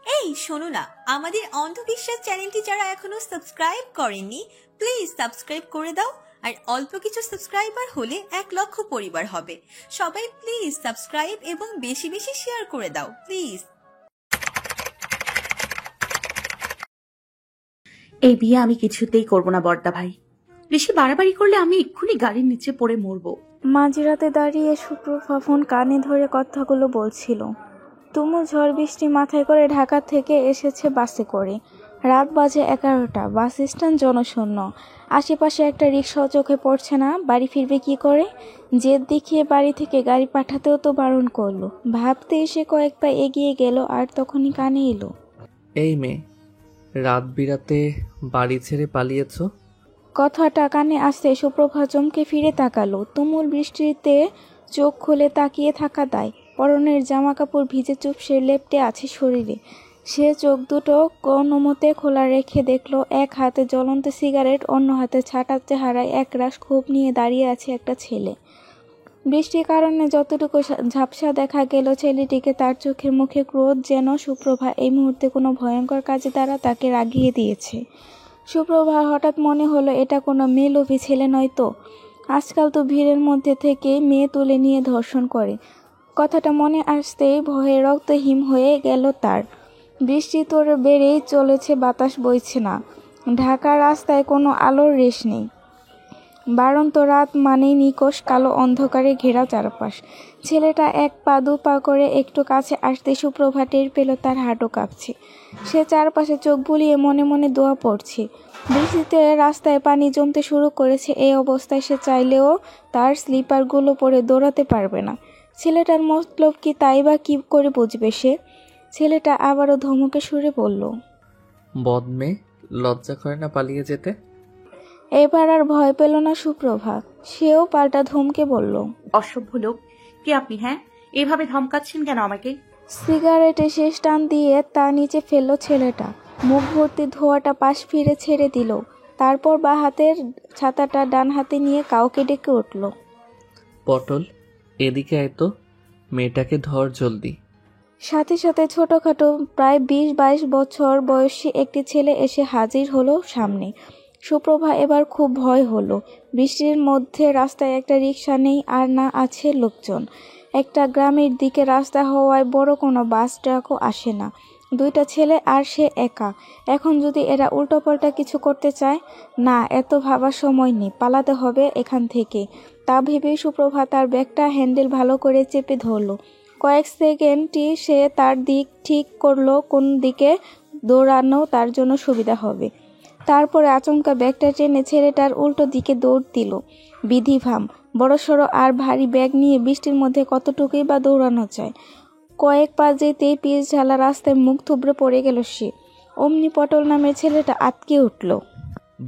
এই শোনো না, আমাদের অন্ধবিশ্বাস চ্যানেলটি যারা এখনো সাবস্ক্রাইব করেননি প্লিজ সাবস্ক্রাইব করে দাও। আর অল্প কিছু সাবস্ক্রাইবার হলে 1 লক্ষ পরিবার হবে। সবাই প্লিজ সাবস্ক্রাইব এবং বেশি বেশি শেয়ার করে দাও প্লিজ। এই বিয়ে আমি কিছুতেই করব না বড়দা ভাই। বেশি বাড়াবাড়ি করলে আমি এক্ষুনি গাড়ির নিচে পড়ে মরবো। মাঝরাতে দাঁড়িয়ে সুপ্রভা ফোন কানে ধরে কথাগুলো বলছিল। তুমুল ঝড় বৃষ্টি মাথায় করে ঢাকা থেকে এসেছে বাসে করে। রাত বাজে 11টা, বাস স্ট্যান্ড জনশূন্য। আশেপাশে একটা রিক্সাও চোখে পড়ছে না। বাড়ি ফিরবে কি করে? জেদ দেখিয়ে বাড়ি থেকে গাড়ি পাঠাতেও তো বারণ করলো। ভাবতে এসে কয়েক পা এগিয়ে গেল আর তখনই কানে এলো, এই মেয়ে, রাত বিরাতে বাড়ি ছেড়ে পালিয়েছ? কথাটা কানে আসতে সুপ্রভা চমকে ফিরে তাকালো। তুমুল বৃষ্টিতে চোখ খুলে তাকিয়ে থাকা দায়। পরনের জামা কাপড় ভিজে চুপসে লেপ্টে আছে শরীরে। সে চোখ দুটো কোনোমতে খোলা রেখে দেখলো এক হাতে জ্বলন্ত সিগারেট, অন্য হাতে ছাটার চেহারায় একরাশ ক্ষোভ নিয়ে দাঁড়িয়ে আছে একটা ছেলে। বৃষ্টির কারণে যতটুকু ঝাপসা দেখা গেল ছেলেটিকে, তার চোখের মুখে ক্রোধ যেন সুপ্রভা এই মুহূর্তে কোনো ভয়ঙ্কর কাজে দ্বারা তাকে রাগিয়ে দিয়েছে। সুপ্রভার হঠাৎ মনে হলো এটা কোনো মেয়ে লোভী ছেলে নয় তো। আজকাল তো ভিড়ের মধ্যে থেকে মেয়ে তুলে নিয়ে ধর্ষণ করে। কথাটা মনে আসতেই ভয়ে রক্তহীন হয়ে গেল তার। বৃষ্টি তোর বেড়েই চলেছে, বাতাস বইছে না। ঢাকার রাস্তায় কোনো আলোর রেশ নেই। বারন্ত রাত মানেই নিকষ কালো অন্ধকারে ঘেরা চারপাশ। ছেলেটা এক পা দু পা করে একটু কাছে আসতে সুপ্রভা টের পেল তার হাঁটু কাঁপছে। সে চারপাশে চোখ বুলিয়ে মনে মনে দোয়া পড়ছে। বৃষ্টিতে রাস্তায় পানি জমতে শুরু করেছে। এই অবস্থায় সে চাইলেও তার স্লিপারগুলো পরে দৌড়াতে পারবে না। ছেলেটার মতলব কি তাই বা কী করে বুঝবে সে? ছেলেটা আবারও ধমকে সুরে বলল, বদমে, লজ্জা করে না পালিয়ে যেতে? এবার আর ভয় পেল না সুপ্রভা। সেও পাল্টা ধমকে বলল, অসভ্য লোক, কে আপনি? হ্যাঁ, এভাবে ধমকাচ্ছেন কেন আমাকে? সিগারেটে শেষ টান দিয়ে তা নিচে ফেলল ছেলেটা। মুখ ভর্তি ধোঁয়াটা পাশ ফিরে ছেড়ে দিল। তারপর বা হাতের ছাতাটা ডান হাতে নিয়ে কাউকে ডেকে উঠল, পটল, এদিকে আয় তো, মেয়েটাকে ধর জলদি। সাথে সাথে ছোটখাটো প্রায় 20-22 বছর বয়সী একটি ছেলে এসে হাজির হলো সামনে। সুপ্রভা এবার খুব ভয় হলো। বৃষ্টির মধ্যে রাস্তায় একটা রিক্সা নেই, আর না আছে লোকজন। একটা গ্রামের দিকে রাস্তা হওয়ায় বড় কোনো বাস ট্রাকও আসে না। দুইটা ছেলে আর সে একা। এখন যদি এরা উল্টোপাল্টা কিছু করতে চায়, না, এত ভাবার সময় নেই, পালাতে হবে এখান থেকে। তা ভেবেই সুপ্রভা তার ব্যাগটা হ্যান্ডেল ভালো করে চেপে ধরল। কয়েক সেকেন্ডই সে তার দিক ঠিক করলো কোন দিকে দৌড়ানো তার জন্য সুবিধা হবে। তারপরে আচমকা ব্যাগটা টেনে ছেলেটার উল্টো দিকে দৌড় দিল। বিধিভাম, বড়সড় আর ভারী ব্যাগ নিয়ে বৃষ্টির মধ্যে কতটুকুই বা দৌড়ানো যায়। কয়েক পা যেতেই পিচ ঝালা রাস্তায় মুখ থুবড়ে পড়ে গেল সে। অমনি পটল নামের ছেলেটা আটকে উঠল।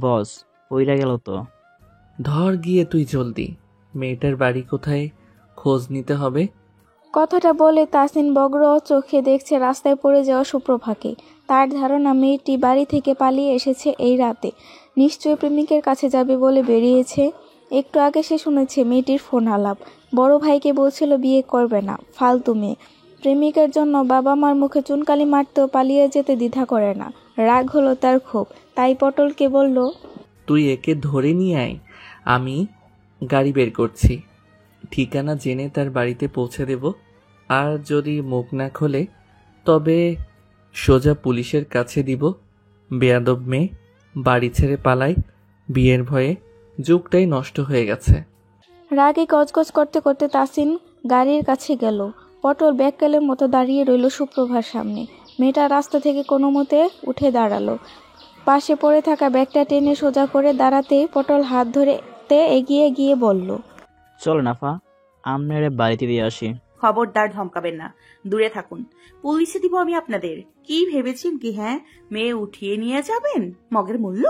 বস, পইরা গেল তো। ধর গিয়ে তুই জলদি। মেয়েটার বাড়ি কোথায় খোঁজ নিতে হবে। কথাটা বলে তাসিন বগ্র চোখে দেখছে রাস্তায় পড়ে যাওয়া সুপ্রভাকে। তার ধারণা মেয়েটি বাড়ি থেকে পালিয়ে এসেছে এই রাতে। নিশ্চয়ই প্রেমিকের কাছে যাবে বলে বেরিয়েছে। একটু আগে সে শুনেছে মেয়েটির ফোন আলাপ। বড় ভাইকে বলছিল বিয়ে করবে না, ফালতু মেয়ে। প্রেমিকের জন্য বাবা মার মুখে চুনকালি মারতেও পালিয়ে যেতে দ্বিধা করে না। রাগ হলো তার খুব। তাই পটলকে বলল, তুই একে ধরে নিয়ে আয়, আমি গাড়ি বের করছি। ঠিকানা জেনে তার বাড়িতে পৌঁছে দেব। আর যদি মুখ না খোলে তবে সোজা পুলিশের কাছে দিব। বেয়াদব মেয়ে, বাড়ি ছেড়ে পালায় বিয়ের ভয়ে, যুগটাই নষ্ট হয়ে গেছে। রাগে গজগজ করতে করতে তাসিন গাড়ির কাছে গেল। পটল ব্যাককেলের মতো দাঁড়িয়ে রইল সুপ্রভার সামনে। মেয়েটা রাস্তা থেকে কোনো মতে উঠে দাঁড়ালো। পাশে পড়ে থাকা ব্যাগটা টেনে সোজা করে দাঁড়াতেই পটল হাত ধরেতে এগিয়ে গিয়ে বলল, চলো নাফা, আপনারে বাড়িতে দিয়ে আসি। খবরদার ধমকাবেন না, দূরে থাকুন। পুলিশে দিব আমি আপনাদের। কি ভেবেছেন কি? হ্যাঁ, মেয়ে উঠিয়ে নিয়ে যাবেন মগের মূল্য?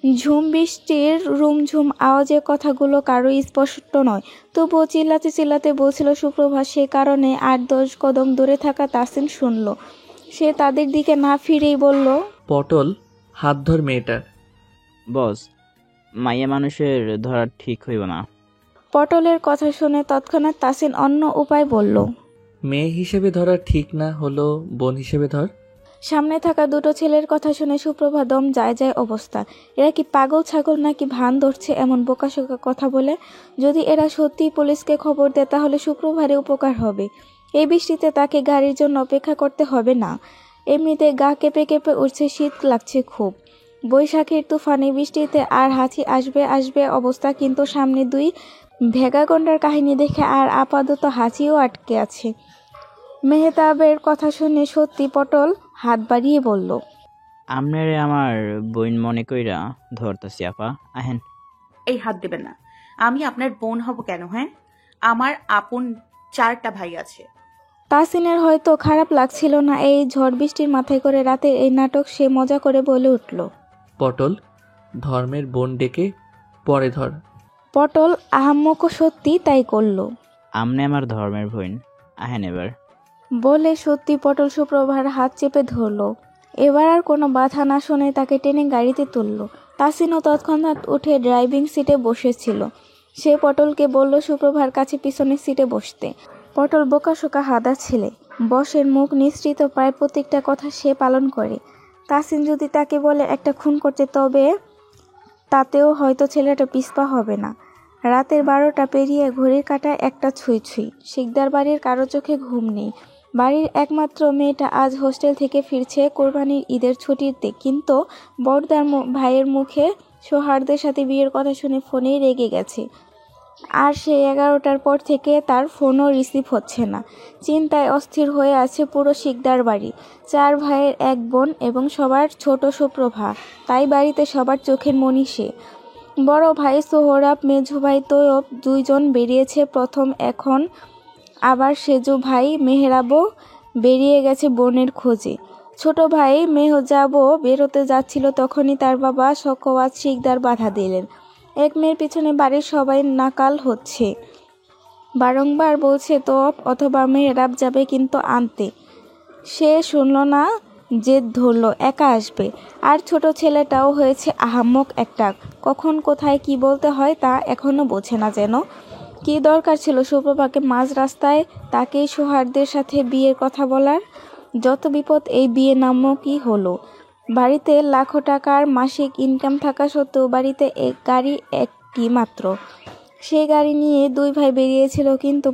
ঝুম বৃষ্টির রুমঝুম আওয়াজের কথাগুলো কারো স্পষ্ট নয়, তবুও চিল্লাতে চিল্লাতে বলছিল সুপ্রভা। সে কারণে 8-10 কদম দূরে থাকা তাসিন শুনল। সে তাদের দিকে না ফিরেই বলল, পটল, হাত ধর মেয়েটার। বস, মাইয়া মানুষের ধরা ঠিক হইব না। পটলের কথা শুনে তৎক্ষণাৎ তাসিন অন্য উপায় বলল, মেয়ে হিসেবে ধরা ঠিক না হলো বোন হিসেবে ধর। সামনে থাকা দুটো ছেলের কথা শুনে সুপ্রভা দম যায় যায় অবস্থা। এরা কি পাগল ছাগল নাকি ভান ধরছে এমন বোকাশোকা কথা বলে? যদি এরা সত্যিই পুলিশকে খবর দেয় তাহলে সুপ্রভারই উপকার হবে। এই বৃষ্টিতে তাকে গাড়ির জন্য অপেক্ষা করতে হবে না। এমনিতে গা কেঁপে কেঁপে উঠছে, শীত লাগছে খুব। বৈশাখের তুফানে বৃষ্টিতে আর হাঁচি আসবে আসবে অবস্থা, কিন্তু সামনে 2 ভেগাগন্ডার কাহিনী দেখে আর আপাতত হাঁচিও আটকে আছে। মেহতাবের কথা শুনে সত্যি পটল হাত বাড়িয়ে বলল, আপনারে আমার বইন মনে কইরা ধরতাছি আপা, আহেন। এই হাত দেবেন না। আমি আপনার বোন হব কেন? হ্যাঁ, আমার আপন 4টা ভাই আছে। তাসিনের হয়তো খারাপ লাগছিল না এই ঝড় বৃষ্টির মাথায় করে রাতের এই নাটক। সে মজা করে বলে উঠল, পটল, ধর্মের বোন ডেকে পরে ধর। পটল আহাম্মকও সত্যি তাই করল। আমনে আমার ধর্মের বইন, আহেন এবার। বলে সত্যি পটল সুপ্রভার হাত চেপে ধরল। এবার আর কোনো বাধা না শুনে তাকে টেনে গাড়িতে তুলল। তাসিনও তৎক্ষণাৎ উঠে ড্রাইভিং সিটে বসেছিল। সে পটলকে বলল সুপ্রভার কাছে পিছনের সিটে বসতে। পটল বোকাশোকা হাদা ছেলে, বসের মুখ নিঃসৃত প্রায় প্রত্যেকটা কথা সে পালন করে। তাসিন যদি তাকে বলে একটা খুন করতে, তবে তাতেও হয়তো ছেলেটা পিছপা হবে না। রাতের 12টা পেরিয়ে ঘড়ির কাঁটায় একটা ছুঁই ছুঁই। শিকদার বাড়ির কারো চোখে ঘুম নেই। বাড়ির একমাত্র মেয়েটা আজ হোস্টেল থেকে ফিরছে কোরবানির ঈদের ছুটিতে, কিন্তু বড়দার ভাইয়ের মুখে সোহার্দের সাথে বিয়ের কথা শুনে ফোনেই রেগে গেছে। আর সে 11টার পর থেকে তার ফোনও রিসিভ হচ্ছে না। চিন্তায় অস্থির হয়ে আছে পুরো শিকদার বাড়ি। 4 ভাইয়ের 1 বোন এবং সবার ছোট সুপ্রভা, তাই বাড়িতে সবার চোখের মণি সে। বড় ভাই সোহরাব, মেঝো ভাই তৈয়ব 2 জন বেরিয়েছে প্রথম, এখন আবার সেজু ভাই মেহরাবও বেরিয়ে গেছে বোনের খোঁজে। ছোট ভাই মেহজাবও বেরোতে যাচ্ছিল, তখনই তার বাবা শকওয়াত শিকদার বাধা দিলেন। এক মেয়ের পিছনে বাড়ির সবাই নাকাল হচ্ছে, বারংবার বলছে তৈয়ব অথবা মেহরাব যাবে কিন্তু আনতে। সে শুনল না, জেদ ধরল একা আসবে। আর ছোট ছেলেটাও হয়েছে আহাম্মক একটা, কখন কোথায় কি বলতে হয় তা এখনো বোঝে না যেন। কি দরকার ছিল সুপ্রভাকে মাঝ রাস্তায় তাকেই সোহার্দের সাথে বিয়ের কথা বলার? যত বিপদ এই বিয়ে নামকই হলো। বাড়িতে লাখো টাকার মাসিক ইনকাম থাকা সত্ত্বেও বাড়িতে গাড়ি একটি মাত্র। সেই গাড়ি নিয়ে 2 ভাই বেরিয়েছিল, কিন্তু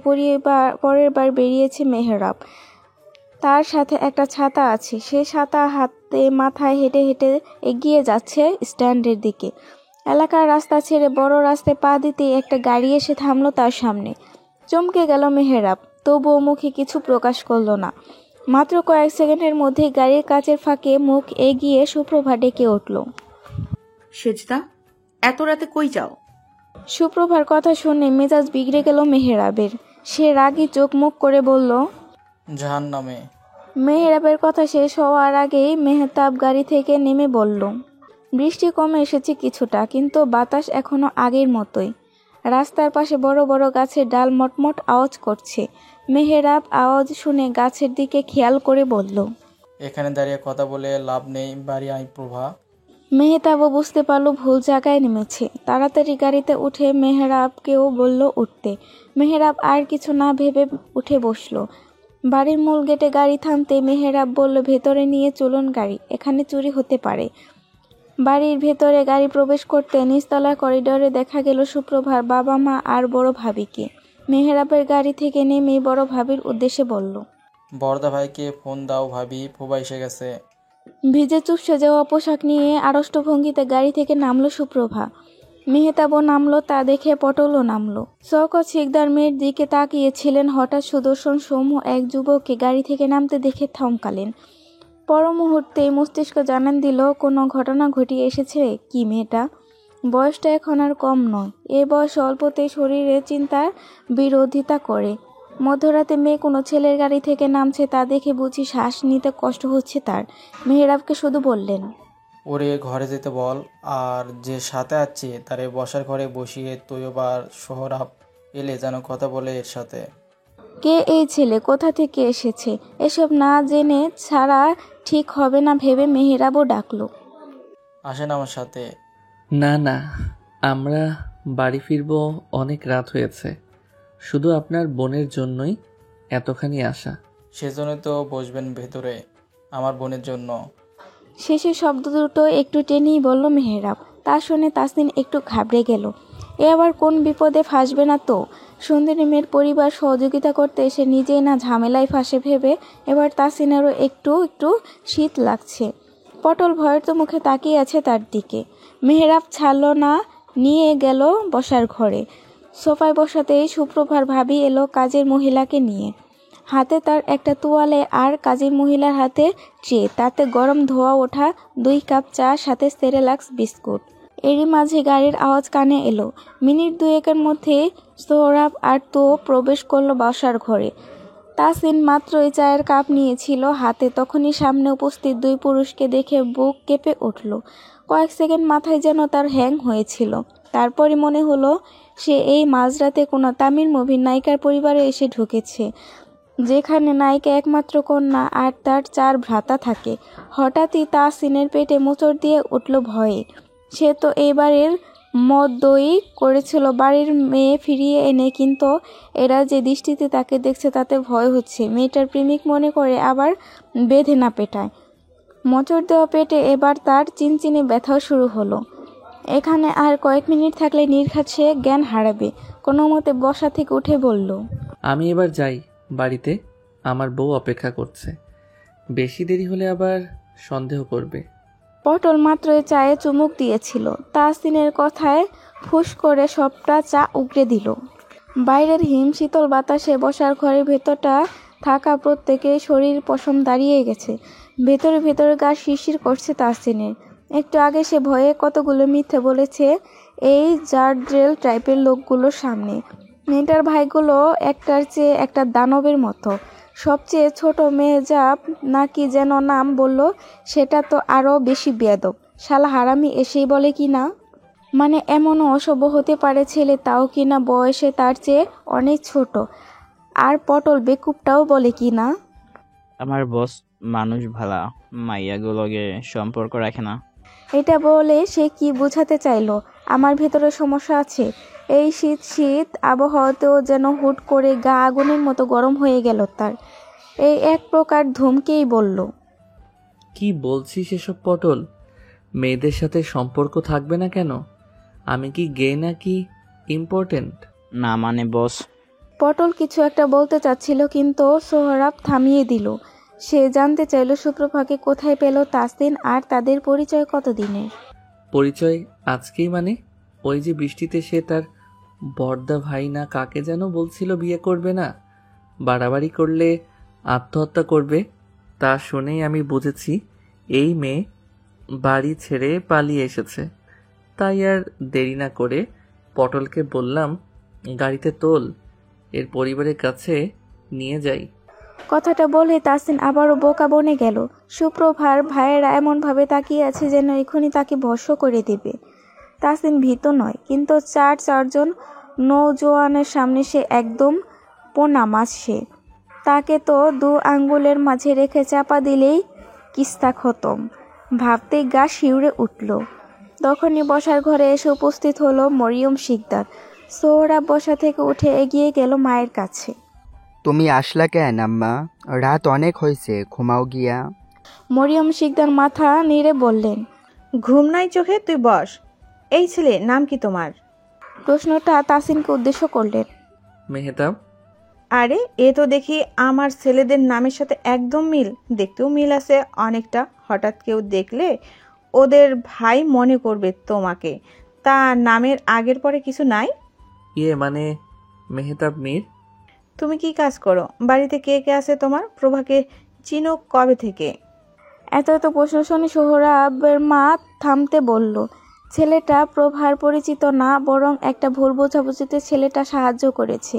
পরের বার বেরিয়েছে মেহরাব। তার সাথে একটা ছাতা আছে। সে ছাতা হাতে মাথায় হেঁটে হেঁটে এগিয়ে যাচ্ছে স্ট্যান্ডের দিকে। এলাকার রাস্তা ছেড়ে বড় রাস্তায় পা দিতেই একটা গাড়ি এসে থামলো তার সামনে। চমকে গেল মেহরাব, তবুও মুখে কিছু প্রকাশ করল না। মাত্র কয়েক সেকেন্ডের মধ্যেই গাড়ির কাচের ফাঁকে মুখ এগিয়ে সুপ্রভা ডেকে উঠল, সেজদা, এত রাতে কই যাও? সুপ্রভার কথা শুনে মেজাজ বিগড়ে গেল মেহরাবের। সে রাগী চোখ মুখ করে বলল, জাহান্নামে। মেহরাবের কথা শেষ হওয়ার আগেই মেহতাব গাড়ি থেকে নেমে বলল, বৃষ্টি কমে এসেছে কিছুটা, কিন্তু বাতাস এখনো আগের মতোই। রাস্তার পাশে বড় বড় গাছের ডাল মটমট আওয়াজ করছে। মেহরাব আওয়াজ শুনে গাছের দিকে খেয়াল করে বলল, এখানে দাঁড়িয়ে কথা বলে লাভ নেই, বাড়ি আই প্রভা। মেহতাবও বুঝতে পারল ভুল জায়গায় নেমেছে। তাড়াতাড়ি গাড়িতে উঠে মেহরাবকেও বলল উঠতে। মেহরাব আর কিছু না ভেবে উঠে বসল। বাড়ির মূল গেটে গাড়ি থামতে মেহরাব বলল, ভেতরে নিয়ে চলুন গাড়ি, এখানে চুরি হতে পারে। বাড়ির ভেতরে গাড়ি প্রবেশ করতে নিচতলার করিডোরে দেখা গেল সুপ্রভার বাবা মা আর বড় ভাবিকে। মেহরাবের গাড়ি থেকে নেমে বড় ভাবির উদ্দেশ্যে বলল, বড়দা ভাইকে ফোন দাও, ভাবি ফুবা এসে গেছে। ভিজে চুপসে যাওয়া পোশাক নিয়ে আড়ষ্ট ভঙ্গিতে গাড়ি থেকে নামলো সুপ্রভা। মেহতাবও নামলো, তা দেখে পটলও নামলো। শওকত শিকদার মেয়ের দিকে তাকিয়েছিলেন। হঠাৎ সুদর্শন সৌম্য এক যুবককে গাড়ি থেকে নামতে দেখে থমকালেন। পর মুহূর্তেই মস্তিষ্ক জানান দিল কোনো ঘটনা ঘটিয়ে এসেছে কি মেয়েটা। বয়সটা এখন আর কম নয়। এ বয়সে অল্পতেই শরীরে চিন্তার বিরোধিতা করে। মধ্যরাতে মেয়ে কোনো ছেলের গাড়ি থেকে নামছে, তা দেখে বুঝি শ্বাস নিতে কষ্ট হচ্ছে তার। মেহরাবকে শুধু বললেন, ওরে ঘরে যেতে বল, আর যে সাথে আছে তারে বসার ঘরে বসিয়ে তৈয়ব আর সোহরাব এলে যেন কথা বলে এর সাথে। কে এই ছেলে, কোথা থেকে এসেছে? এসব না জেনে ছাড়া ঠিক হবে না ভেবে মেহরাবও ডাকলো, আসেন আমার সাথে। না না, আমরা বাড়ি ফিরবো, অনেক রাত হয়েছে। শুধু আপনার বোনের জন্যই এতখানি আশা। সেজন্য তো বসবেন ভেতরে, আমার বোনের জন্য। শেষে শব্দ দুটো একটু টেনেই বলল মেহেরাব। তা শুনে তাসনিন একটু ঘাবড়ে গেল। এ আবার কোন বিপদে ফাঁসবে না তো। সুন্দরী মেয়ের পরিবার সহযোগিতা করতে এসে নিজেই না ঝামেলায় ফাঁসে ভেবে এবার তাসনিনেরও একটু একটু শীত লাগছে। পটল ভয়ের মুখে তাকিয়ে আছে তার দিকে। মেহেরাব ছাড়ল না, নিয়ে গেল বসার ঘরে। সোফায় বসাতেই সুপ্রভার ভাবি এলো কাজের মহিলাকে নিয়ে। হাতে তার একটা তোয়ালে আর কাজের মহিলার হাতে ট্রে, তাতে গরম ধোয়া ওঠা 2 কাপ চা, সাথে সেরেলাক্স বিস্কুট। এরই মাঝে গাড়ির আওয়াজ কানে এলো। মিনিট 2-এর মধ্যে সোহরাব আর তো প্রবেশ করলো বসার ঘরে। তাসিন মাত্রই চায়ের কাপ নিয়েছিল হাতে, তখনই সামনে উপস্থিত 2 পুরুষকে দেখে বুক কেঁপে উঠল। কয়েক সেকেন্ড মাথায় যেন তার হ্যাং হয়েছিল। তারপরই মনে হলো সে এই মাঝরাতে কোনো তামিল মুভির নায়িকার পরিবারে এসে ঢুকেছে, যেখানে নায়িকা একমাত্র কন্যা আর তার 4 ভ্রাতা থাকে। হঠাৎই তাসিনের পেটে মোচড় দিয়ে উঠল ভয়ে। সে তো এবারের মদ্যই করেছিল বাড়ির মেয়ে ফিরিয়ে এনে, কিন্তু এরা যে দৃষ্টিতে তাকে দেখছে তাতে ভয় হচ্ছে মেয়েটার প্রেমিক মনে করে আবার বেঁধে না পেটায়। মোচড় দেওয়া পেটে এবার তার চিনচিনে ব্যথাও শুরু হলো। এখানে আর কয়েক মিনিট থাকলে নির্ঘাত সে জ্ঞান হারাবে। কোনো মতে বসা থেকে উঠে বলল, আমি এবার যাই বাড়িতে, আমার বউ অপেক্ষা করছে। বেশি দেরি হলে আবার সন্দেহ করবে। পটল মাত্রই চায়ে চুমুক দিয়েছিল। তাসিনের কথায় ফুস করে সবটা চা উগড়ে দিল। বাইরের হিমশীতল বাতাসে বসার ঘরের ভেতরটা থাকা প্রত্যেকের শরীর পশম দাঁড়িয়ে গেছে। ভেতরে ভেতরে গা শিরশির করছে তাসিনের। একটু আগে সে ভয়ে কতগুলো মিথ্যে বলেছে এই জার্ড্রেল টাইপের লোকগুলোর সামনে। মেয়েটার ভাইগুলো একটার চেয়ে একটা দানবের মতো। সবচেয়ে ছোট মেহজাব নাকি যেন নাম বলল, সেটা তো আরও বেশি বেয়াদব। শালা হারামি এসেই বলে কি না, মানে এমনও অসভ্য হতে পারে ছেলে, তাও কিনা বয়সে তার চেয়ে অনেক ছোট। আর পটল বেকুবটাও বলে কি না। আমার বস মানুষ ভালা, মাইয়াগুলোকে সম্পর্ক রাখে না। এটা বলে সে কি বোঝাতে চাইলো? আমার ভেতরে সমস্যা আছে। এই শীত শীত আবহাওয়াতেও যেন হুট করে গা আগুনের মতো গরম হয়ে গেল তার। এই এক প্রকার ধমকেই বলল, কি বলছিস এসব পটল? মেয়েদের সাথে সম্পর্ক থাকবে না কেন? আমি কি গে নাকি ইম্পর্টেন্ট? না মানে বস। পটল কিছু একটা বলতে চাচ্ছিল, কিন্তু সোহরাব থামিয়ে দিল। সে জানতে চাইল সুপ্রভাকে কোথায় পেল তাসিন, আর তাদের পরিচয় কতদিনের। পরিচয় আজকেই মানে? ওই যে বৃষ্টিতে সে তার বড়দা ভাই না কাকে যেন বলছিল বিয়ে করবে না, বাড়াবাড়ি করলে আত্মহত্যা করবে। তা শুনেই আমি বুঝেছি এই মেয়ে বাড়ি ছেড়ে পালিয়ে এসেছে। তাই আর দেরি না করে পটলকে বললাম, গাড়িতে তোল, এর পরিবারের কাছে নিয়ে যাই। কথাটা বলে তাসিন আবারও বোকা বনে গেল। সুপ্রভার ভাইয়েরা এমনভাবে তাকিয়ে আছে যেন এখনই তাকে ভস্ম করে দেবে। তাসিন ভীত নয়, কিন্তু 4 নৌজওয়ানের সামনে সে একদম পোনা মাছ। সে তাকে তো 2 আঙ্গুলের মাঝে রেখে চাপা দিলেই কিস্তা খতম। ভাবতেই গা শিউরে উঠল। তখনই বসার ঘরে এসে উপস্থিত হলো মরিয়ম শিকদার। সোহরাব বসা থেকে উঠে এগিয়ে গেল মায়ের কাছে। তুমি আসলা কেন আম্মা? রাত অনেক হয়েছে, ঘুমাও গিয়া। মরিয়ম শিকদার মাথা নেড়ে বললেন, ঘুম নাই চোখে, তুই বস। এই ছেলে নাম কি তোমার? প্রশ্নটা তাসিনকে উদ্দেশ্য করলেন। মেহতাব। আরে এ তো দেখি আমার ছেলেদের নামের সাথে একদম মিল, দেখতেও মিল আছে অনেকটা। হঠাৎ কেউ দেখলে ওদের ভাই মনে করবে তোমাকে। তা নামের আগের পরে কিছু নাই? মানে মেহতাব মীর। তুমি কি কাজ করো? বাড়িতে কে কে আছে তোমার? প্রভাকে চিনো কবে থেকে? এত প্রশ্ন শুনে সোহরাবের মা থামতে বলল। ছেলেটা প্রভার পরিচিত না, বরং একটা ভুল বোঝাবুঝিতে ছেলেটা সাহায্য করেছে।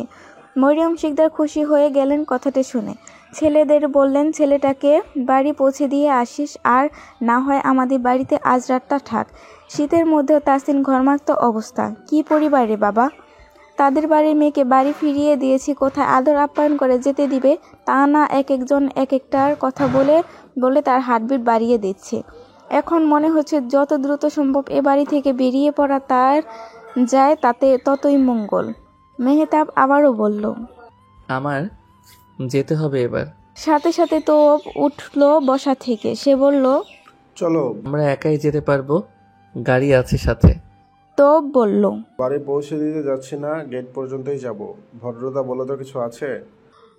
মরিয়ম শিকদার খুশি হয়ে গেলেন কথাটা শুনে। ছেলেদের বললেন, ছেলেটাকে বাড়ি পৌঁছে দিয়ে আসিস, আর না হয় আমাদের বাড়িতে আজ রাতটা থাক। শীতের মধ্যেও তাসিন ঘরমাক্ত অবস্থা। কি পরিবার রে বাবা! তাদের বাড়ির মেয়েকে বাড়ি ফিরিয়ে দিয়েছি, কোথায় আদর আপ্যায়ন করে যেতে দিবে তা না, এক একজন এক একটার কথা বলে বলে তার হার্টবিট বাড়িয়ে দিচ্ছে। এখন মনে হচ্ছে যত দ্রুত সম্ভব এ বাড়ি থেকে বেরিয়ে পড়া তার যায় তাতে ততই মঙ্গল। মেহতাব আবারও বলল, আমার যেতে হবে এবার। সাথে সাথে তোপ উঠলো বসা থেকে। সে বলল, চলো, আমরা একাই যেতে পারবো, গাড়ি আছে সাথে। তোপ বলল, বাড়ি পৌঁছে দিতে যাচ্ছি না, গেট পর্যন্তই যাব। ভদ্রতা বলে তো কিছু আছে?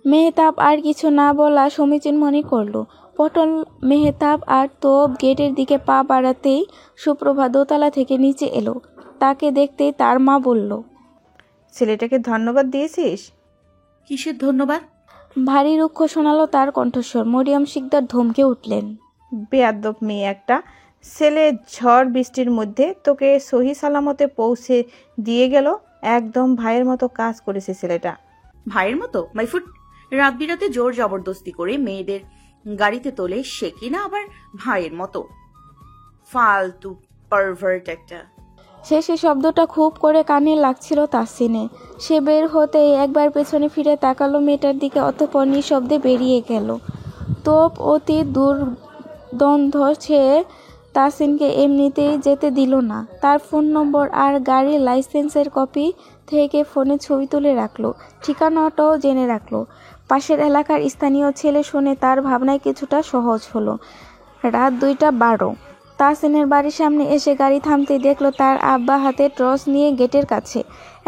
মেহতাব আর কিছু না বলা সমীচীন মনে করলো। পটল, মেহতাব আর তোপ গেটের দিকে পা বাড়াতেই সুপ্রভা দোতলা থেকে নিচে এলো। তাকে দেখতেই তার মা বলল, ছেলেটাকে ধন্যবাদ দিয়েছিস? কিসের ধন্যবাদ? ভারী রুক্ষ শোনালো তার কণ্ঠস্বর। মরিয়ম শিকদার ধমকে উঠলেন, বেয়াদ্দব মেয়ে একটা। ছেলে ঝড় বৃষ্টির মধ্যে তোকে সহি সালামতে পৌঁছে দিয়ে গেল। একদম ভাইয়ের মতো কাজ করেছে ছেলেটা। ভাইয়ের মতো? মাইফুট, রাত বিরাতে জোর জবরদস্তি করে মেয়েদের গাড়িতে তোলে, সে কিনা আবার ভাইয়ের মতো? ফালতু পারভার্ট একটা। শেষে শব্দটা খুব করে কানে লাগছিল তাসিনে। সে বের হতেই একবার পেছনে ফিরে তাকালো মেয়েটার দিকে, অতঃপর নিঃশব্দে বেরিয়ে গেল। তোপ অতি দুর্দ্বন্দ্ব সে তাসিনকে এমনিতেই যেতে দিল না। তার ফোন নম্বর আর গাড়ির লাইসেন্সের কপি থেকে ফোনে ছবি তুলে রাখলো, ঠিকানাটাও জেনে রাখলো। পাশের এলাকার স্থানীয় ছেলে শুনে তার ভাবনায় কিছুটা সহজ হলো। রাত 2:12 তাসিনের বাড়ির সামনে এসে গাড়ি থামতে দেখলো তার আব্বা হাতে টর্চ নিয়ে গেটের কাছে।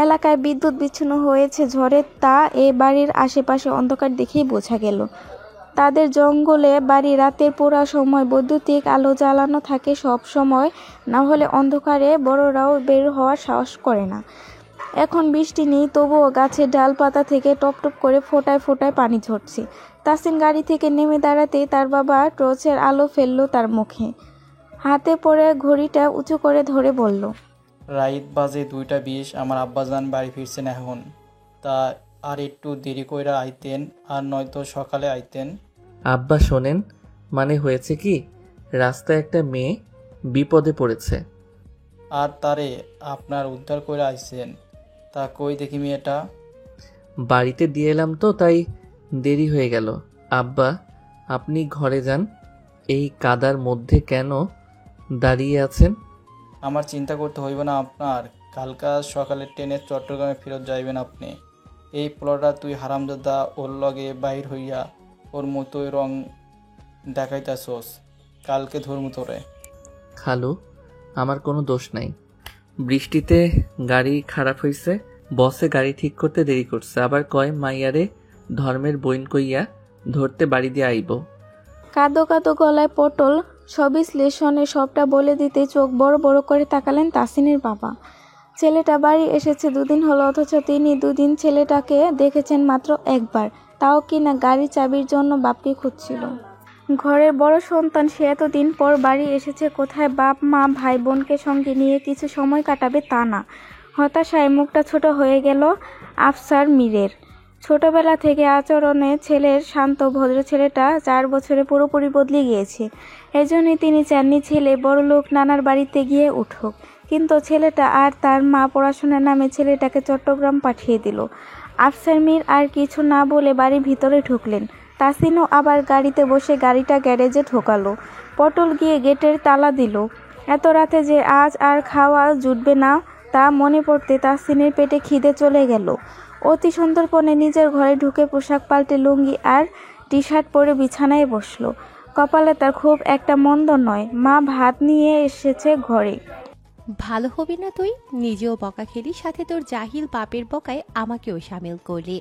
এলাকায় বিদ্যুৎ বিচ্ছিন্ন হয়েছে ঝড়ে, তা এ বাড়ির আশেপাশে অন্ধকার দেখেই বোঝা গেল। তাদের জঙ্গলে বাড়ি, রাতের পুরা সময় বৈদ্যুতিক আলো জ্বালানো থাকে সব সময়, না হলে অন্ধকারে বড়রাও বের হওয়ার সাহস করে না। এখন বৃষ্টি নেই, তবুও গাছের ডালপাতা থেকে টপটপ করে ফোঁটায় ফোঁটায় পানি ঝরছে। তাসিন গাড়ি থেকে নেমে দাঁড়াতেই তার বাবা টর্চের আলো ফেললো তার মুখে। হাতে পড়ে ঘড়িটা উঁচু করে ধরে বলল, রাইত বাজে 2:20। আমার আব্বাজান বাড়ি ফিরছেন এখন। তা আর একটু দেরি কইরা আইতেন, আর নয়তো সকালে আইতেন। আব্বা শোনেন, মানে হয়েছে কি, রাস্তায় একটা মেয়ে বিপদে পড়েছে। আর তারে আপনার উদ্ধার কইরা আইছেন। তা কই দেখি মেয়েটা? বাড়িতে দিয়ে এলাম তো, তাই দেরি হয়ে গেল। আব্বা, আপনি ঘরে যান। এই কাদার মধ্যে কেন দাঁড়িয়ে আছেন? আমার চিন্তা করতে হইব না আপনার। কালকা সকালে ট্রেনে চট্টগ্রামে ফেরত যাইবেন আপনি। এই প্লটা তুই হারামজাদা ওর লগে বাহির হইয়া ওর মতোই রং দেখাইতাছোস। কালকে ধরমু তোরে। খালু, আমার কোনো দোষ নাই। বৃষ্টিতে গাড়ি খারাপ হইছে, বসে গাড়ি ঠিক করতে দেরি করছে, আবার কয় মাইয়ারে ধর্মের বইন কইয়া ধরতে বাড়ি দিয়ে আইব। কাঁদো কাঁদো গলায় পটল সবিশ্লেষণে সবটা বলে দিতে চোখ বড় বড় করে তাকালেন তাসিনের বাবা। ছেলেটা বাড়ি এসেছে 2 দিন হলো, অথচ তিনি 2 দিন ছেলেটাকে দেখেছেন মাত্র একবার, তাও কিনা গাড়ির চাবির জন্য বাপকে খুঁজছিল। ঘরের বড় সন্তান, সে এতদিন পর বাড়ি এসেছে, কোথায় বাপ মা ভাই বোনকে সঙ্গে নিয়ে কিছু সময় কাটাবে তা না। হতাশায় মুখটা ছোট হয়ে গেল আফসার মীরের। ছোটবেলা থেকে আচরণে ছেলের শান্ত ভদ্র ছেলেটা 4 বছরে পুরোপুরি বদলে গিয়েছে। এজন্যই তিনি চাননি ছেলে বড়লোক নানার বাড়িতে গিয়ে উঠুক। কিন্তু ছেলেটা আর তার মা পড়াশোনার নামে ছেলেটাকে চট্টগ্রাম পাঠিয়ে দিল। আফসার মীর আর কিছু না বলে বাড়ির ভিতরে ঢুকলেন। তাসিনও আবার গাড়িতে বসে গাড়িটা গ্যারেজে ঢোকালো। পটল গিয়ে গেটের তালা দিল। এত রাতে যে আজ আর খাওয়া জুটবে না তা মনে পড়তে তাসিনের পেটে খিদে চলে গেল। অতি সন্তর্পণে নিজের ঘরে ঢুকে পোশাক পাল্টে লুঙ্গি আর টি শার্ট পরে বিছানায় বসলো। কপালে তার খুব একটা মন্দ নয়, মা ভাত নিয়ে এসেছে ঘরে। ভালো হবি না তুই? নিজেও বকা খেলি, সাথে তোর জাহিল বাপের বকায় আমাকেও সামিল করলি।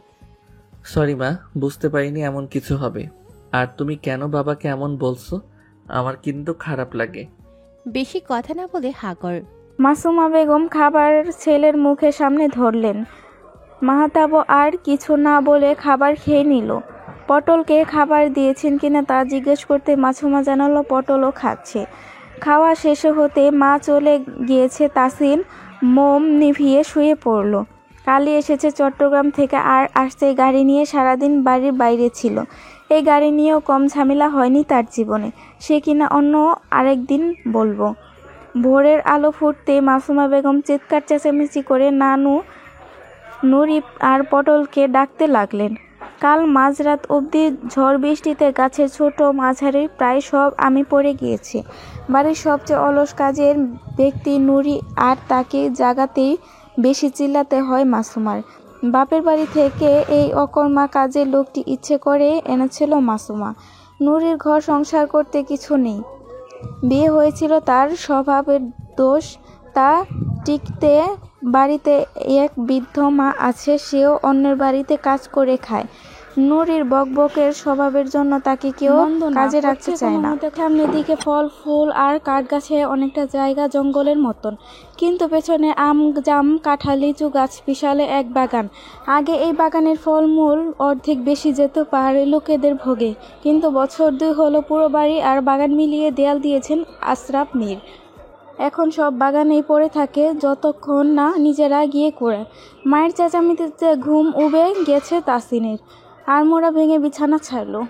সরি মা, বুঝতে পারিনি এমন কিছু হবে। আর তুমি কেন বাবাকে এমন বলছো? আমার কিন্তু খারাপ লাগে। বেশি কথা না বলে হা কর। মাসুমা বেগম খাবার ছেলের মুখের সামনে ধরলেন। মাহতাবও আর কিছু না বলে খাবার খেয়ে নিল। পটলকে খাবার দিয়েছেন কিনা তা জিজ্ঞেস করতে মাসুমা জানালো পটলও খাচ্ছে। খাওয়া শেষ হতে মা চলে গিয়েছে। তাসিন মোম নিভিয়ে শুয়ে পড়ল। কালই এসেছে চট্টগ্রাম থেকে, আর আসতে গাড়ি নিয়ে সারাদিন বাড়ির বাইরে ছিল। এই গাড়ি নিয়েও কম ঝামেলা হয়নি তার জীবনে, সে কিনা অন্য আরেকদিন বলবো। ভোরের আলো ফুটতে মাসুমা বেগম চিৎকার চেঁচামেচি করে নানু, নুরি আর পটলকে ডাকতে লাগলেন। কাল মাঝরাত অবধি ঝড় বৃষ্টিতে গাছের ছোট মাঝারি প্রায় সব আমি পড়ে গিয়েছে। বাড়ির সবচেয়ে অলস কাজের ব্যক্তি নুরি, আর তাকে জাগাতেই বেশি চিল্লাতে হয় মাসুমার। বাপের বাড়ি থেকে এই অকর্মা কাজের লোকটি ইচ্ছে করে এনেছিল মাসুমা। নুরির ঘর সংসার করতে কিছু নেই, বিয়ে হয়েছিল তার স্বভাবের দোষ, তা টিকতে বাড়িতে এক বৃদ্ধ মা আছে, সেও অন্যের বাড়িতে কাজ করে খায়। নুরির বকবকের স্বভাবের জন্য তাকে কেউ কাজে রাখতে চায় না। সামনের দিকে ফল ফুল আর কাঠ গাছে অনেকটা জায়গা জঙ্গলের মতন, কিন্তু পেছনে আম জাম কাঁঠাল লিচু গাছ, বিশালে এক বাগান। আগে এই বাগানের ফলমূল অর্ধেক বেশি যেত পাহাড়ি লোকেদের ভোগে, কিন্তু বছর 2 হলো পুরো বাড়ি আর বাগান মিলিয়ে দেয়াল দিয়েছেন আশরাফ মীর। এখন সব বাগানেই পড়ে থাকে যতক্ষণ না নিজেরা গিয়ে করে। মায়ের চেঁচামেচিতে ঘুম উবে গেছে তাসিনের। আড়মোড়া ভেঙে বিছানা ছাড়লো,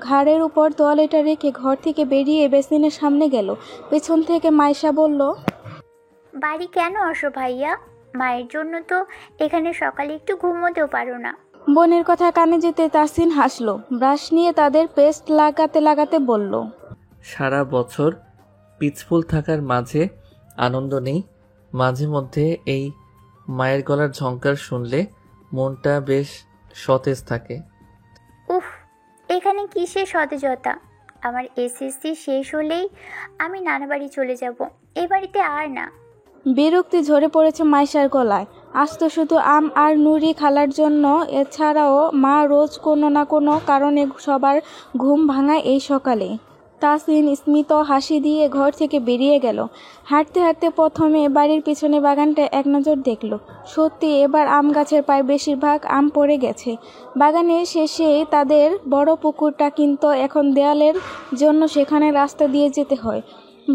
ঘাড়ের উপর তোয়ালেটা রেখে ঘর থেকে বেরিয়ে বেসিনের সামনে গেল। পেছন থেকে মাইশা বলল, বাড়ি কেন আসো ভাইয়া? মায়ের জন্য তো এখানে সকালে একটু ঘুমোতেও পারো না। বোনের কথা কানে যেতে তাসিন হাসলো, ব্রাশ নিয়ে তাদের পেস্ট লাগাতে লাগাতে বলল, সারা বছর পিচফুল থাকার মাঝে আনন্দ নেই, মাঝে মধ্যে এই মায়ের গলার ঝংকার শুনলে মনটা বেশ সতেজ থাকে। উফ, এখানে কিসের সতেজতা? আমার এসএসসি শেষ হলেই আমি নানা বাড়ি চলে যাব, এ বাড়িতে আর না। বিরক্তি ঝরে পড়েছে মাইশার গলায়। আজ তো শুধু আম আর নুরি খালার জন্য, এছাড়াও মা রোজ কোনো না কোনো কারণে সবার ঘুম ভাঙায় এই সকালে। তাসিন স্মিত হাসি দিয়ে ঘর থেকে বেরিয়ে গেল। হাঁটতে হাঁটতে প্রথমে বাড়ির পিছনে বাগানটা এক নজর দেখল। সত্যি এবার আম গাছের প্রায় বেশিরভাগ আম পড়ে গেছে। বাগানের শেষে তাদের বড় পুকুরটা, কিন্তু এখন দেয়ালের জন্য সেখানে রাস্তা দিয়ে যেতে হয়।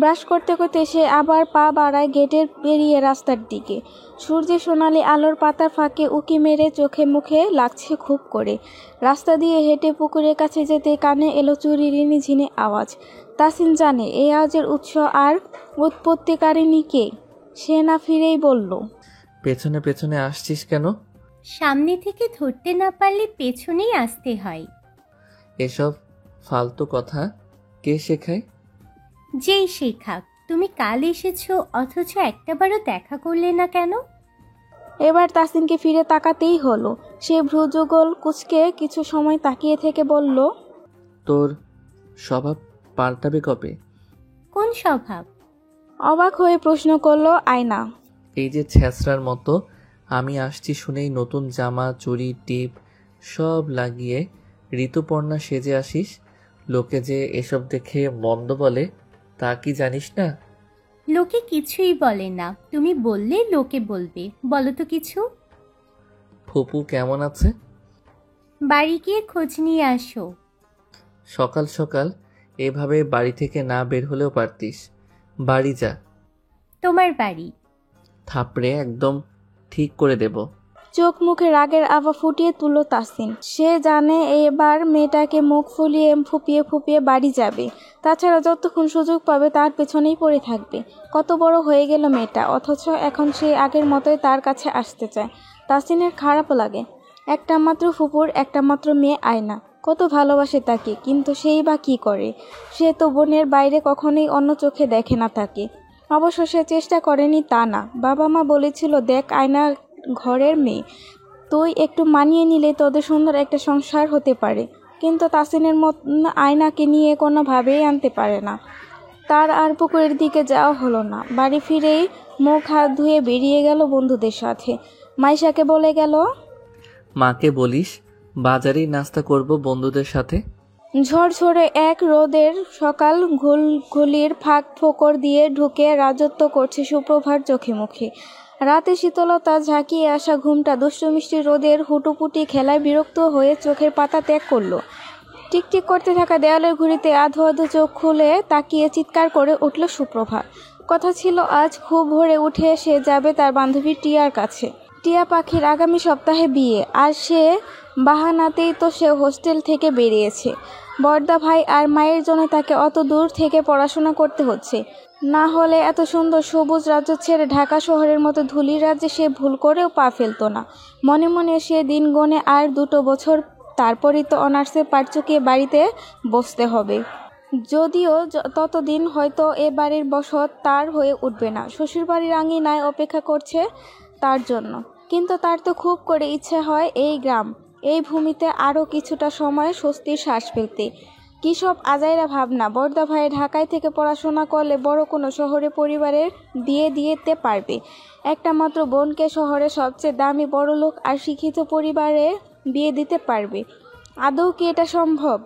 ব্রাশ করতে করতে সে আবার পা বাড়ায় গেটের পেরিয়ে রাস্তার দিকে। সূর্যের সোনালি আলোর পাতার ফাঁকে উঁকি মেরে চোখে মুখে লাগছে খুব করে। রাস্তা দিয়ে হেঁটে পুকুরের কাছে যেতে কানে এলো চুরির ঝিনে আওয়াজ। তাসিন জানে এই আওয়াজের উৎস আর উৎপত্তিকারিণী কে। সে না ফিরেই বলল, পেছনে পেছনে আসছিস কেন? সামনে থেকে ধরতে না পারলে পেছনেই আসতে হয়। এসব ফালতু কথা কে শেখায়? যেই শেখাক। তুমি কাল এসেছো অথচ একটাবারও দেখা করলে না কেন? এবার তাসিনকে ফিরে তাকাতেই হলো। সে ভ্রুযুগল কুঁচকে কিছু সময় তাকিয়ে থেকে বলল, তোর স্বভাব পাল্টাবে কবে? কোন স্বভাব? অবাক হয়ে প্রশ্ন করলো আয়না। এই যে ছ্যাঁচড়ার মতো আমি আসছি শুনেই নতুন জামা চুড়ি টিপ সব লাগিয়ে ঋতুপর্ণা সেজে আসিস। লোকে যে এসব দেখে মন্দ বলে তা কি জানিস না? লোকে কিছুই বলে না, তুমি বললে লোকে বলবে। বলো তো কিছু। ফুপু কেমন আছে? বাড়ি গিয়ে খোঁজ নিয়ে আসো। সকাল সকাল এভাবে বাড়ি থেকে না বের হলেও পারতিস। বাড়ি যা। তোমার বাড়ি? থাপড়ে একদম ঠিক করে দেব। চোখ মুখে রাগের আভা ফুটিয়ে তুলল তাসিন। সে জানে এবার মেয়েটাকে মুখ ফুলিয়ে ফুপিয়ে ফুপিয়ে বাড়ি যাবে। তাছাড়া যতক্ষণ সুযোগ পাবে তার পেছনেই পড়ে থাকবে। কত বড় হয়ে গেল মেয়েটা, অথচ এখন সে আগের মতোই তার কাছে আসতে চায়। তাসিনের খারাপ লাগে। একটা মাত্র ফুপুর একটা মাত্র মেয়ে আয়না, কত ভালোবাসে তাকে, কিন্তু সেই বা কী করে? সে তো বোনের বাইরে কখনোই অন্য চোখে দেখে না তাকে। অবশ্য সে চেষ্টা করেনি তা না, বাবা মা বলেছিল দেখ আয়না ঘরের মেয়ে, তুই একটু মানিয়ে নিলে তোদের সুন্দর একটা সংসার হতে পারে। কিন্তু তাসিনের মতন আয়নাকে নিয়ে কোনোভাবেই আনতে পারে না। তার আর পুকুরের দিকে যাওয়া হলো না। বাড়ি ফিরেই মুখ হাত ধুয়ে বেরিয়ে গেল বন্ধুদের সাথে। মাইশাকে বলে গেল, মাকে বলিস বাজারেই নাস্তা করব বন্ধুদের সাথে। ঝরঝরে এক রোদের সকাল ঘুলঘুলির ফাঁক ফোকর দিয়ে ঢুকে রাজত্ব করছে সুপ্রভার চোখে মুখে। রাতে শীতলতা ঝাঁকিয়ে আসা ঘুমটা দুষ্টু মিষ্টি রোদের হুটুপুটি খেলায় বিরক্ত হয়ে চোখের পাতা ত্যাগ করলো। টিকটিক করতে থাকা দেয়ালের ঘুড়িতে আধো আধো চোখ খুলে তাকিয়ে চিৎকার করে উঠল সুপ্রভা। কথা ছিল আজ খুব ভোরে উঠে সে যাবে তার বান্ধবী টিয়ার কাছে। টিয়া পাখির আগামী সপ্তাহে বিয়ে, আর সে বাহানাতেই তো সে হোস্টেল থেকে বেরিয়েছে। বড়দা ভাই আর মায়ের জন্য তাকে অত দূর থেকে পড়াশোনা করতে হচ্ছে। না হলে এত সুন্দর সবুজ রাজ্য ছেড়ে ঢাকা শহরের মতো ধূলির রাজ্যে সে ভুল করেও পা ফেলত না। মনে মনে সে দিন গণে আর 2 বছর, তারপরই তো অনার্সে পাট চুকিয়ে বাড়িতে বসতে হবে। যদিও ততদিন হয়তো এ বাড়ির বসত তার হয়ে উঠবে না। শ্বশুরবাড়ির আঙিনায় অপেক্ষা করছে তার জন্য। কিন্তু তার তো খুব করে ইচ্ছে হয় এই গ্রাম, এই ভূমিতে আরও কিছুটা সময় স্বস্তির শ্বাস ফেলতে। কী সব আজাইরা ভাবনা! বড়দা ভাই ঢাকায় থেকে পড়াশোনা করলে বড় কোনো শহরে পরিবারের দিতে পারবে। একটা মাত্র বোনকে শহরে সবচেয়ে দামি বড়লোক আর শিক্ষিত পরিবারে বিয়ে দিতে পারবে। আদৌ কি এটা সম্ভব?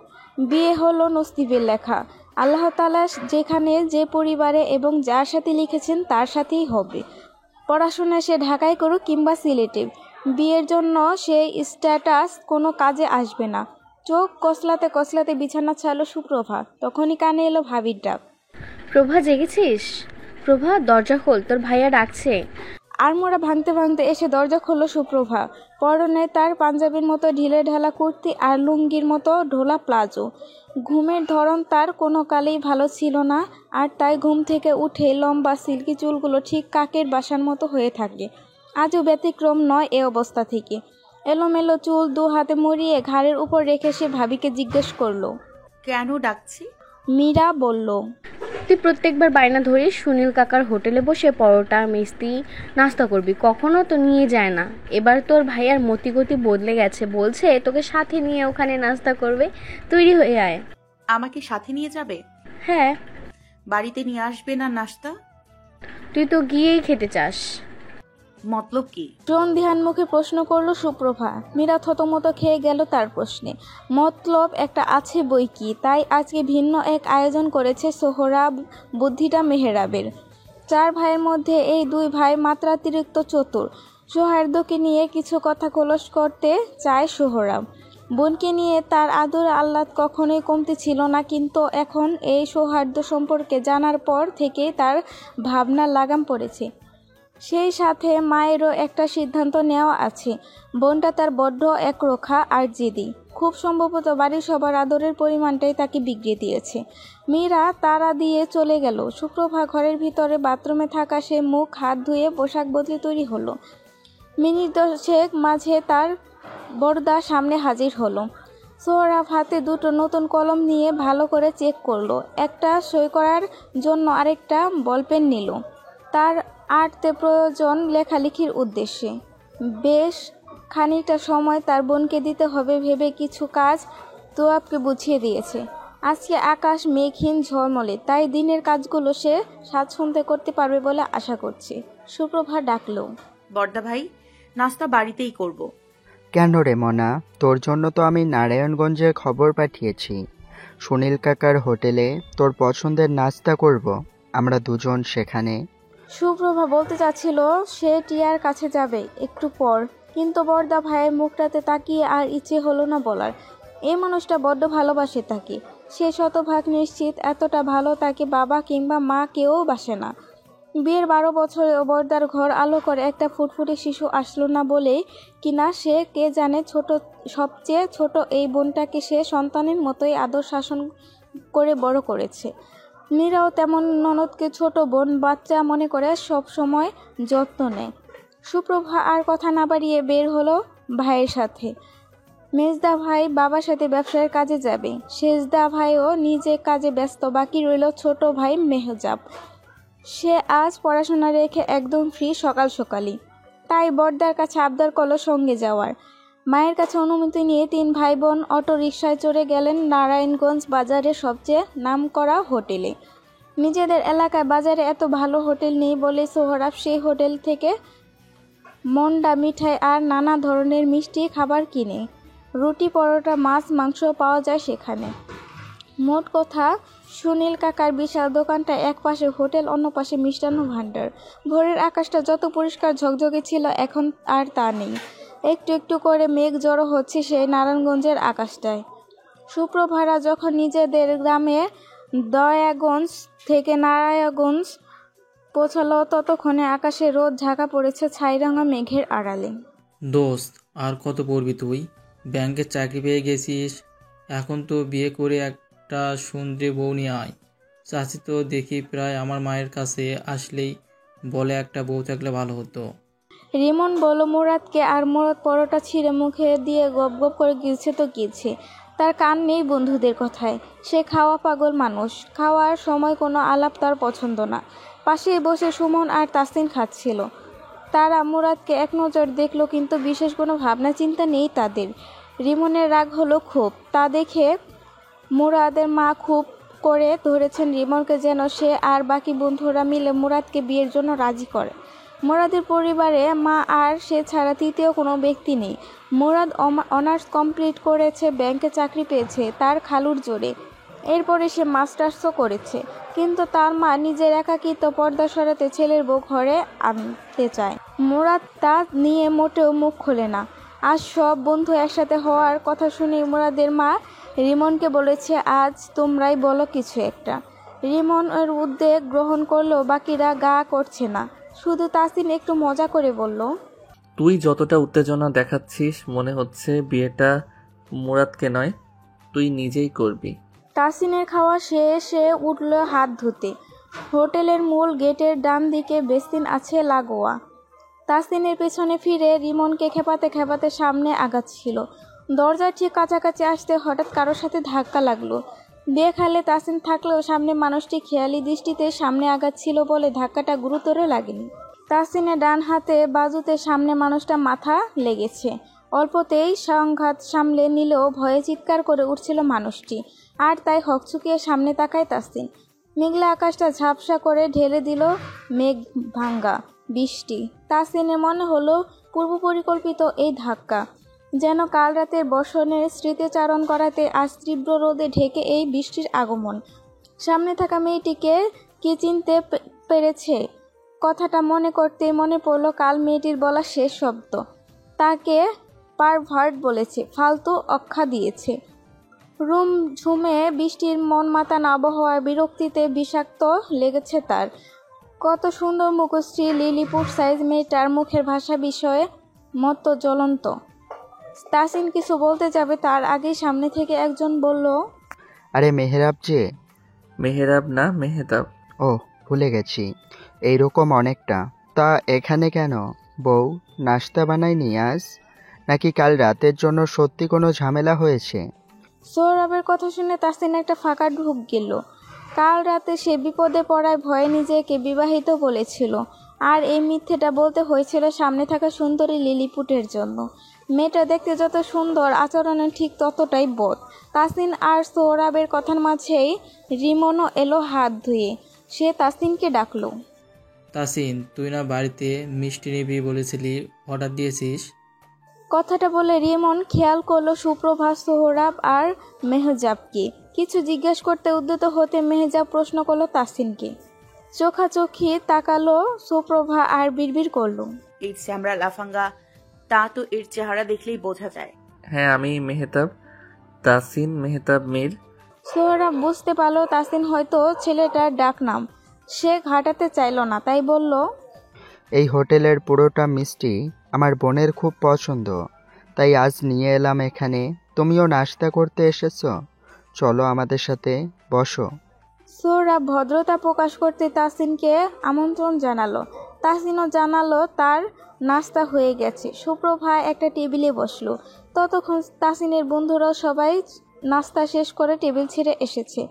বিয়ে হলো নসিবের লেখা। আল্লাহ তাআলা যেখানে যে পরিবারে এবং যার সাথে লিখেছেন তার সাথেই হবে। পড়াশোনা সে ঢাকায় করুক কিংবা সিলেটে, বিয়ের জন্য সেই স্ট্যাটাস কোনো কাজে আসবে না। চোখ কসলাতে কসলাতে বিছানা ছাড়লো সুপ্রভা। তখনই কানে এলো ভাবির ডাক। প্রভা, জেগেছিস? প্রভা, দরজা খোল, তোর ভাইয়া ডাকছে। আড়মোড়া ভাঙতে ভাঙতে এসে দরজা খুলল সুপ্রভা। পরনে তার পাঞ্জাবির মতো ঢিলে ঢালা কুর্তি আর লুঙ্গির মতো ঢোলা প্লাজো। ঘুমের ধরন তার কোনো কালেই ভালো ছিল না, আর তাই ঘুম থেকে উঠে লম্বা সিল্কি চুলগুলো ঠিক কাকের বাসার মতো হয়ে থাকে। আজও ব্যতিক্রম নয় এ অবস্থা থেকে। এলোমেলো চুল দু হাতে মুড়িয়ে ঘাড়ের উপর রেখে সে ভাবিকে জিজ্ঞেস করলো, কেন ডাকছি? মীরা বলল, তুই প্রত্যেকবার বায়না ধরিস সুনীল কাকার হোটেলে বসে পরোটা মিষ্টি নাস্তা করবি, কখনো তো নিয়ে যায় না। এবার তোর ভাইয়ার মতিগতি বদলে গেছে, বলছে তোকে সাথে নিয়ে ওখানে নাস্তা করবে। তৈরি হয়ে আয়। আমাকে সাথে নিয়ে যাবে? হ্যাঁ। বাড়িতে নিয়ে আসবে না নাস্তা? তুই তো গিয়েই খেতে চাস। মতলব কি? সন্ধিহান মুখে প্রশ্ন করলো সুপ্রভা। মীরা থতমত খেয়ে গেল তার প্রশ্নে। মতলব একটা আছে বই কি, তাই আজকে ভিন্ন এক আয়োজন করেছে সোহরাব। বুদ্ধিটা মেহেরাবের। 4 ভাইয়ের মধ্যে এই 2 ভাই মাত্রাতিরিক্ত চতুর। সৌহার্দ্যকে নিয়ে কিছু কথা খোলস করতে চায় সোহরাব। বোনকে নিয়ে তার আদর আহ্লাদ কখনোই কমতি ছিল না, কিন্তু এখন এই সৌহার্দ্য সম্পর্কে জানার পর থেকেই তার ভাবনার লাগাম পড়েছে। সেই সাথে মায়েরও একটা সিদ্ধান্ত নেওয়া আছে। বোনটা তার বড্ড একরোখা আর জেদি। খুব সম্ভবত বাড়ির সবার আদরের পরিমাণটাই তাকে বিগড়ে দিয়েছে। মীরা তাড়া দিয়ে চলে গেল। সুপ্রভা ঘরের ভিতরে বাথরুমে থাকা সে মুখ হাত ধুয়ে পোশাক বদলে তৈরি হলো। মিনিট 10 মাঝে তার বড়দা সামনে হাজির হলো। সোহরাব হাতে 2টো নতুন কলম নিয়ে ভালো করে চেক করলো। একটা সই করার জন্য আরেকটা বলপেন নিল। তার আটতে প্রয়োজন লেখালেখির উদ্দেশ্যে। বেশ খানিকটা সময় তার বোনকে দিতে হবে ভেবে কিছু কাজ তোয়াবকে বুঝিয়ে দিয়েছে। আজকে আকাশ মেঘহীন ঝলমলে, তাই দিনের কাজগুলো সে স্বাচ্ছন্দ্যে করতে পারবে বলে আশা করছে। সুপ্রভা ডাকলো, বড়দা ভাই, নাস্তা বাড়িতেই করব। কেন রে মনা, তোর জন্য তো আমি নারায়ণগঞ্জে খবর পাঠিয়েছি। সুনীল কাকার হোটেলে তোর পছন্দের নাস্তা করব, আমরা দুজন সেখানে। সুপ্রভা বলতে চাচ্ছিল সে টিয়ার কাছে যাবে একটু পর, কিন্তু বড়দা ভাইয়ের মুখটাতে তাকিয়ে আর ইচ্ছে হলো না বলার। এই মানুষটা বড্ড ভালোবাসে তাকে। সে শতভাগ নিশ্চিত এতটা ভালো তাকে বাবা কিংবা মা কেউ বাসে না। বিয়ের 12 বছরে বড়দার ঘর আলো করে একটা ফুটফুটে শিশু আসলো না বলেই কিনা সে কে জানে সবচেয়ে ছোট এই বোনটাকে সে সন্তানের মতোই আদর শাসন করে বড় করেছে। মীরাও তেমন ননদকে ছোট বোন বাচ্চা মনে করে সব সময় যত্ন নেয়। সুপ্রভা আর কথা না বাড়িয়ে বের হলো ভাইয়ের সাথে। মেজদা ভাই বাবার সাথে ব্যবসায়ের কাজে যাবে। সেজদা ভাইও নিজে কাজে ব্যস্ত, বাকি রইল ছোট ভাই মেহজাব। সে আজ পড়াশোনা রেখে একদম ফ্রি সকাল সকালই, তাই বড়দার কাছে আবদার করলো সঙ্গে যাওয়ার। মায়ের কাছে অনুমতি নিয়ে 3 ভাই বোন অটো রিকশায় চড়ে গেলেন নারায়ণগঞ্জ বাজারের সবচেয়ে নামকরা হোটেলে। নিজেদের এলাকায় বাজারে এত ভালো হোটেল নেই বলে সোহরাব সেই হোটেল থেকে মন্ডা মিঠাই আর নানা ধরনের মিষ্টি খাবার কিনে। রুটি পরোটা মাছ মাংস পাওয়া যায় সেখানে। মোট কথা, সুনীল কাকার বিশাল দোকানটা এক পাশে হোটেল, অন্য পাশে মিষ্টান্ন ভাণ্ডার। ভোরের আকাশটা যত পরিষ্কার ঝকঝকে ছিল এখন আর তা নেই। একটু একটু করে মেঘ জড়ো হচ্ছে সেই নারায়ণগঞ্জের আকাশটায়। সুপ্রভারা যখন নিজেদের গ্রামে দয়াগঞ্জ থেকে নারায়ণগঞ্জ পৌঁছালো, ততক্ষণে আকাশে রোদ ঝাঁকা পড়েছে ছাইরাঙা মেঘের আড়ালে। দোস্ত, আর কত পড়বি তুই? ব্যাংকের চাকরি পেয়ে গেছিস, এখন তো বিয়ে করে একটা সুন্দরী বউ নিয়ে আয়। চাচি তো দেখি প্রায় আমার মায়ের কাছে আসলেই বলে একটা বউ থাকলে ভালো হতো। রিমন বলল মুরাদকে, আর মুরাদ পরোটা ছিঁড়ে মুখে দিয়ে গপ গপ করে গিলছে তো গিলছে। তার কান নেই বন্ধুদের কথায়। সে খাওয়া পাগল মানুষ। খাওয়ার সময় কোনো আলাপ তার পছন্দ না। পাশেই বসে সুমন আর তাসিন খাচ্ছিল। তারা মুরাদকে এক নজর দেখলো, কিন্তু বিশেষ কোনো ভাবনা চিন্তা নেই তাদের। রিমনের রাগ হলো খুব। তা দেখে মুরাদের মা খুব করে ধরেছেন রিমনকে, যেন সে আর বাকি বন্ধুরা মিলে মুরাদকে বিয়ের জন্য রাজি করে। মুরাদের পরিবারে মা আর সে ছাড়া তৃতীয় কোনো ব্যক্তি নেই। মুরাদ অনার্স কমপ্লিট করেছে, ব্যাংকে চাকরি পেয়েছে তার খালুর জোরে। এরপরে সে মাস্টার্সও করেছে, কিন্তু তার মা নিজের একাকিত্ব পর্দা সরাতে ছেলের বউ ঘরে আনতে চায়। মুরাদ তা নিয়ে মোটেও মুখ খোলে না। আজ সব বন্ধু একসাথে হওয়ার কথা শুনে মুরাদের মা রিমনকে বলেছে, আজ তোমরাই বলো কিছু একটা। রিমন এর উদ্যোগ গ্রহণ করলেও বাকিরা গা করছে না। শুধু তাসিন একটু মজা করে বলল, তুই যতটা উত্তেজনা দেখাচ্ছিস মনে হচ্ছে বিয়েটা মুরাদকে নয়, তুই নিজেই করবি। তাসিনের খাওয়া শেষে উঠল হাত ধুতে। হোটেলের মূল গেটের ডান দিকে বেসিন আছে লাগোয়া। তাসিনের পেছনে ফিরে রিমনকে খেপাতে খেপাতে সামনে আগাচ্ছিল। দরজার ঠিক কাছাকাছি আসতে হঠাৎ কারোর সাথে ধাক্কা লাগলো। বেখালে তাসিন থাকলেও সামনে মানুষটি খেয়ালি দৃষ্টিতে সামনে আগাচ্ছিল বলে ধাক্কাটা গুরুতর লাগেনি। তাসিনের ডান হাতে বাজুতে সামনে মানুষটা মাথা লেগেছে। অল্পতেই সংঘাত সামলে নিলেও ভয়ে চিৎকার করে উঠছিল মানুষটি, আর তাই হকচুকিয়ে সামনে তাকায় তাসিন। মেঘলা আকাশটা ঝাপসা করে ঢেলে দিল মেঘ ভাঙ্গা বৃষ্টি। তাসিনের মনে হলো পূর্ব পরিকল্পিত এই ধাক্কা, যেন কাল রাতের বর্ষণের স্মৃতিচারণ করাতে আজ তীব্র রোদে ঢেকে এই বৃষ্টির আগমন। সামনে থাকা মেয়েটিকে কি চিনতে পেরেছে? কথাটা মনে করতেই মনে পড়ল কাল মেয়েটির বলা শেষ শব্দ। তাকে পারভার্ট বলেছে, ফালতু আখ্যা দিয়েছে। রুম ঝুমে বৃষ্টির মন মাতানো আবহাওয়ার বিরক্তিতে বিষাক্ত লেগেছে তার। কত সুন্দর মুখশ্রী লিলিপুট সাইজ মেয়েটার মুখের ভাষা বিষয়ে মতো জ্বলন্ত। তাসিন কিছু বলতে যাবে তার আগেই সামনে থেকে একজন বলল, আরে মেহরাব যে। মেহরাব না, মেহতাব। ও ভুলে গেছি, এইরকম অনেকটা। তা এখানে কেন? বউ নাস্তা বানায়নি আজ? নাকি কাল রাতের জন্য সত্যি কোনো ঝামেলা হয়েছে? সৌরভের কথা শুনে তাসিন একটা ফাঁকা ঢুক গেল। কাল রাতে সে বিপদে পড়ায় ভয়ে নিজেকে বিবাহিত বলেছিল, আর এই মিথ্যেটা বলতে হয়েছিল সামনে থাকা সুন্দরী লিলিপুটের জন্য। মেয়েটা দেখতে যত সুন্দর, আচরণে ঠিক ততটাই বদ। তাসিন আর সৌরভের কথার মাঝেই রিমনও এলো হাত ধুয়ে। সে তাসিনকে ডাকলো, তাসিন, তুই না বাড়িতে মিষ্টি নিবি বলেছিলি, অর্ডার দিয়েছিস? কথাটা বলে রিমন খেয়াল করলো সুপ্রভা, সোহরাব আর মেহজাবকে। কিছু জিজ্ঞেস করতে উদ্যত হতে মেহজাব প্রশ্ন করলো তাসিনকে। চোখাচোখি তাকালো সুপ্রভা আর বিড়বিড় করলো, এই শ্যামরা লাফাঙ্গা, তা তো এর চেহারা দেখলেই বোঝা যায়। হ্যাঁ আমি মেহতাব। তাসিন মেহতাব মীর। সোহরাব বুঝতে পারলো তাসিন হয়তো ছেলেটার ডাক নাম। সে ঘাটাতে চাইল না, তাই বলল, এই হোটেলের পুরোটা মিষ্টি আমার বোনের খুব পছন্দ, তাই আজ নিয়ে এলাম এখানে। তুমিও নাস্তা করতে এসেছো, চলো আমাদের সাথে বসো। সোহরাব ভদ্রতা প্রকাশ করতে তাসিনকে আমন্ত্রণ জানালো। তাসিনও জানালো তার নাস্তা হয়ে গেছে। সুপ্রভা একটা টেবিলে বসলো। ততক্ষণ তাসিনের বন্ধুরাও সবাই নাস্তা শেষ করে টেবিল ছেড়ে এসেছে।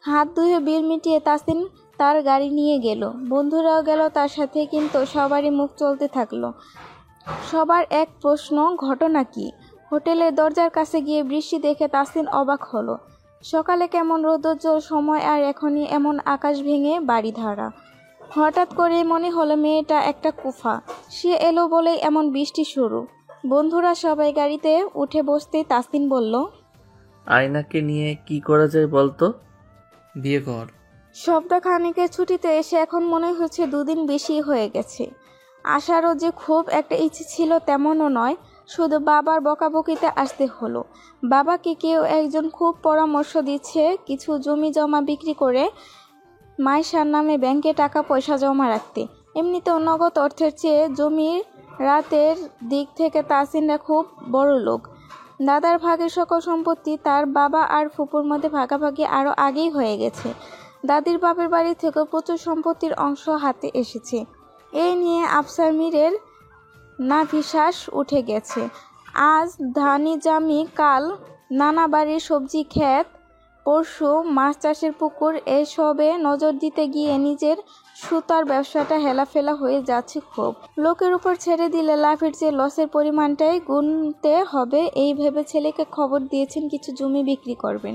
হাত ধুয়ে বিল মিটিয়ে তাসিন তার গাড়ি নিয়ে গেল। বন্ধুরাও গেল তার সাথে, কিন্তু সবারই মুখ চলতে থাকলো। সবার এক প্রশ্ন, ঘটনা কি? হোটেলের দরজার কাছে গিয়ে বৃষ্টি দেখে তাসিন অবাক হলো। সকালে কেমন রৌদ্রোজ্জ্বল সময়, আর এখনই এমন আকাশ ভেঙে বাড়ি ধারা। হঠাৎ করে মনে হলো মেয়েটা একটা কুফা। সে এলো বলেই এমন বৃষ্টি শুরু। বন্ধুরা সবাই গাড়িতে উঠে বসতেই তাসিন বলল, আয়নাকে নিয়ে কি করা যায় বলতো? বিয়ে কর। সপ্তাহখানেকের ছুটিতে এসে এখন মনে হচ্ছে দুদিন বেশি হয়ে গেছে। আসারও যে খুব একটা ইচ্ছে ছিল তেমনও নয়, শুধু বাবার বকাবকিতে আসতে হলো। বাবাকে কেউ একজন খুব পরামর্শ দিচ্ছে কিছু জমি জমা বিক্রি করে মাইশার নামে ব্যাংকে টাকা পয়সা জমা রাখতে। এমনিতেও নগদ অর্থের চেয়ে জমির রাতের দিক থেকে তাসিনরা খুব বড় লোক। দাদার ভাগের সকল সম্পত্তি তার বাবা আর ফুপুর মধ্যে ভাগাভাগি আরও আগেই হয়ে গেছে। দাদির বাপের বাড়ি থেকে প্রচুর সম্পত্তির অংশ হাতে এসেছে। এই নিয়ে আফসার মীরের নাভিশ্বাস উঠে গেছে। আজ ধানি জামি, কাল নানা বাড়ির সবজি ক্ষেত, পরশু মাছ চাষের পুকুর, এসবে নজর দিতে গিয়ে নিজের সুতার ব্যবসাটা হেলাফেলা হয়ে যাচ্ছে খুব। লোকের উপর ছেড়ে দিলে লাভের যে লসের পরিমাণটাই গুনতে হবে এই ভেবে ছেলেকে খবর দিয়েছেন কিছু জমি বিক্রি করবেন।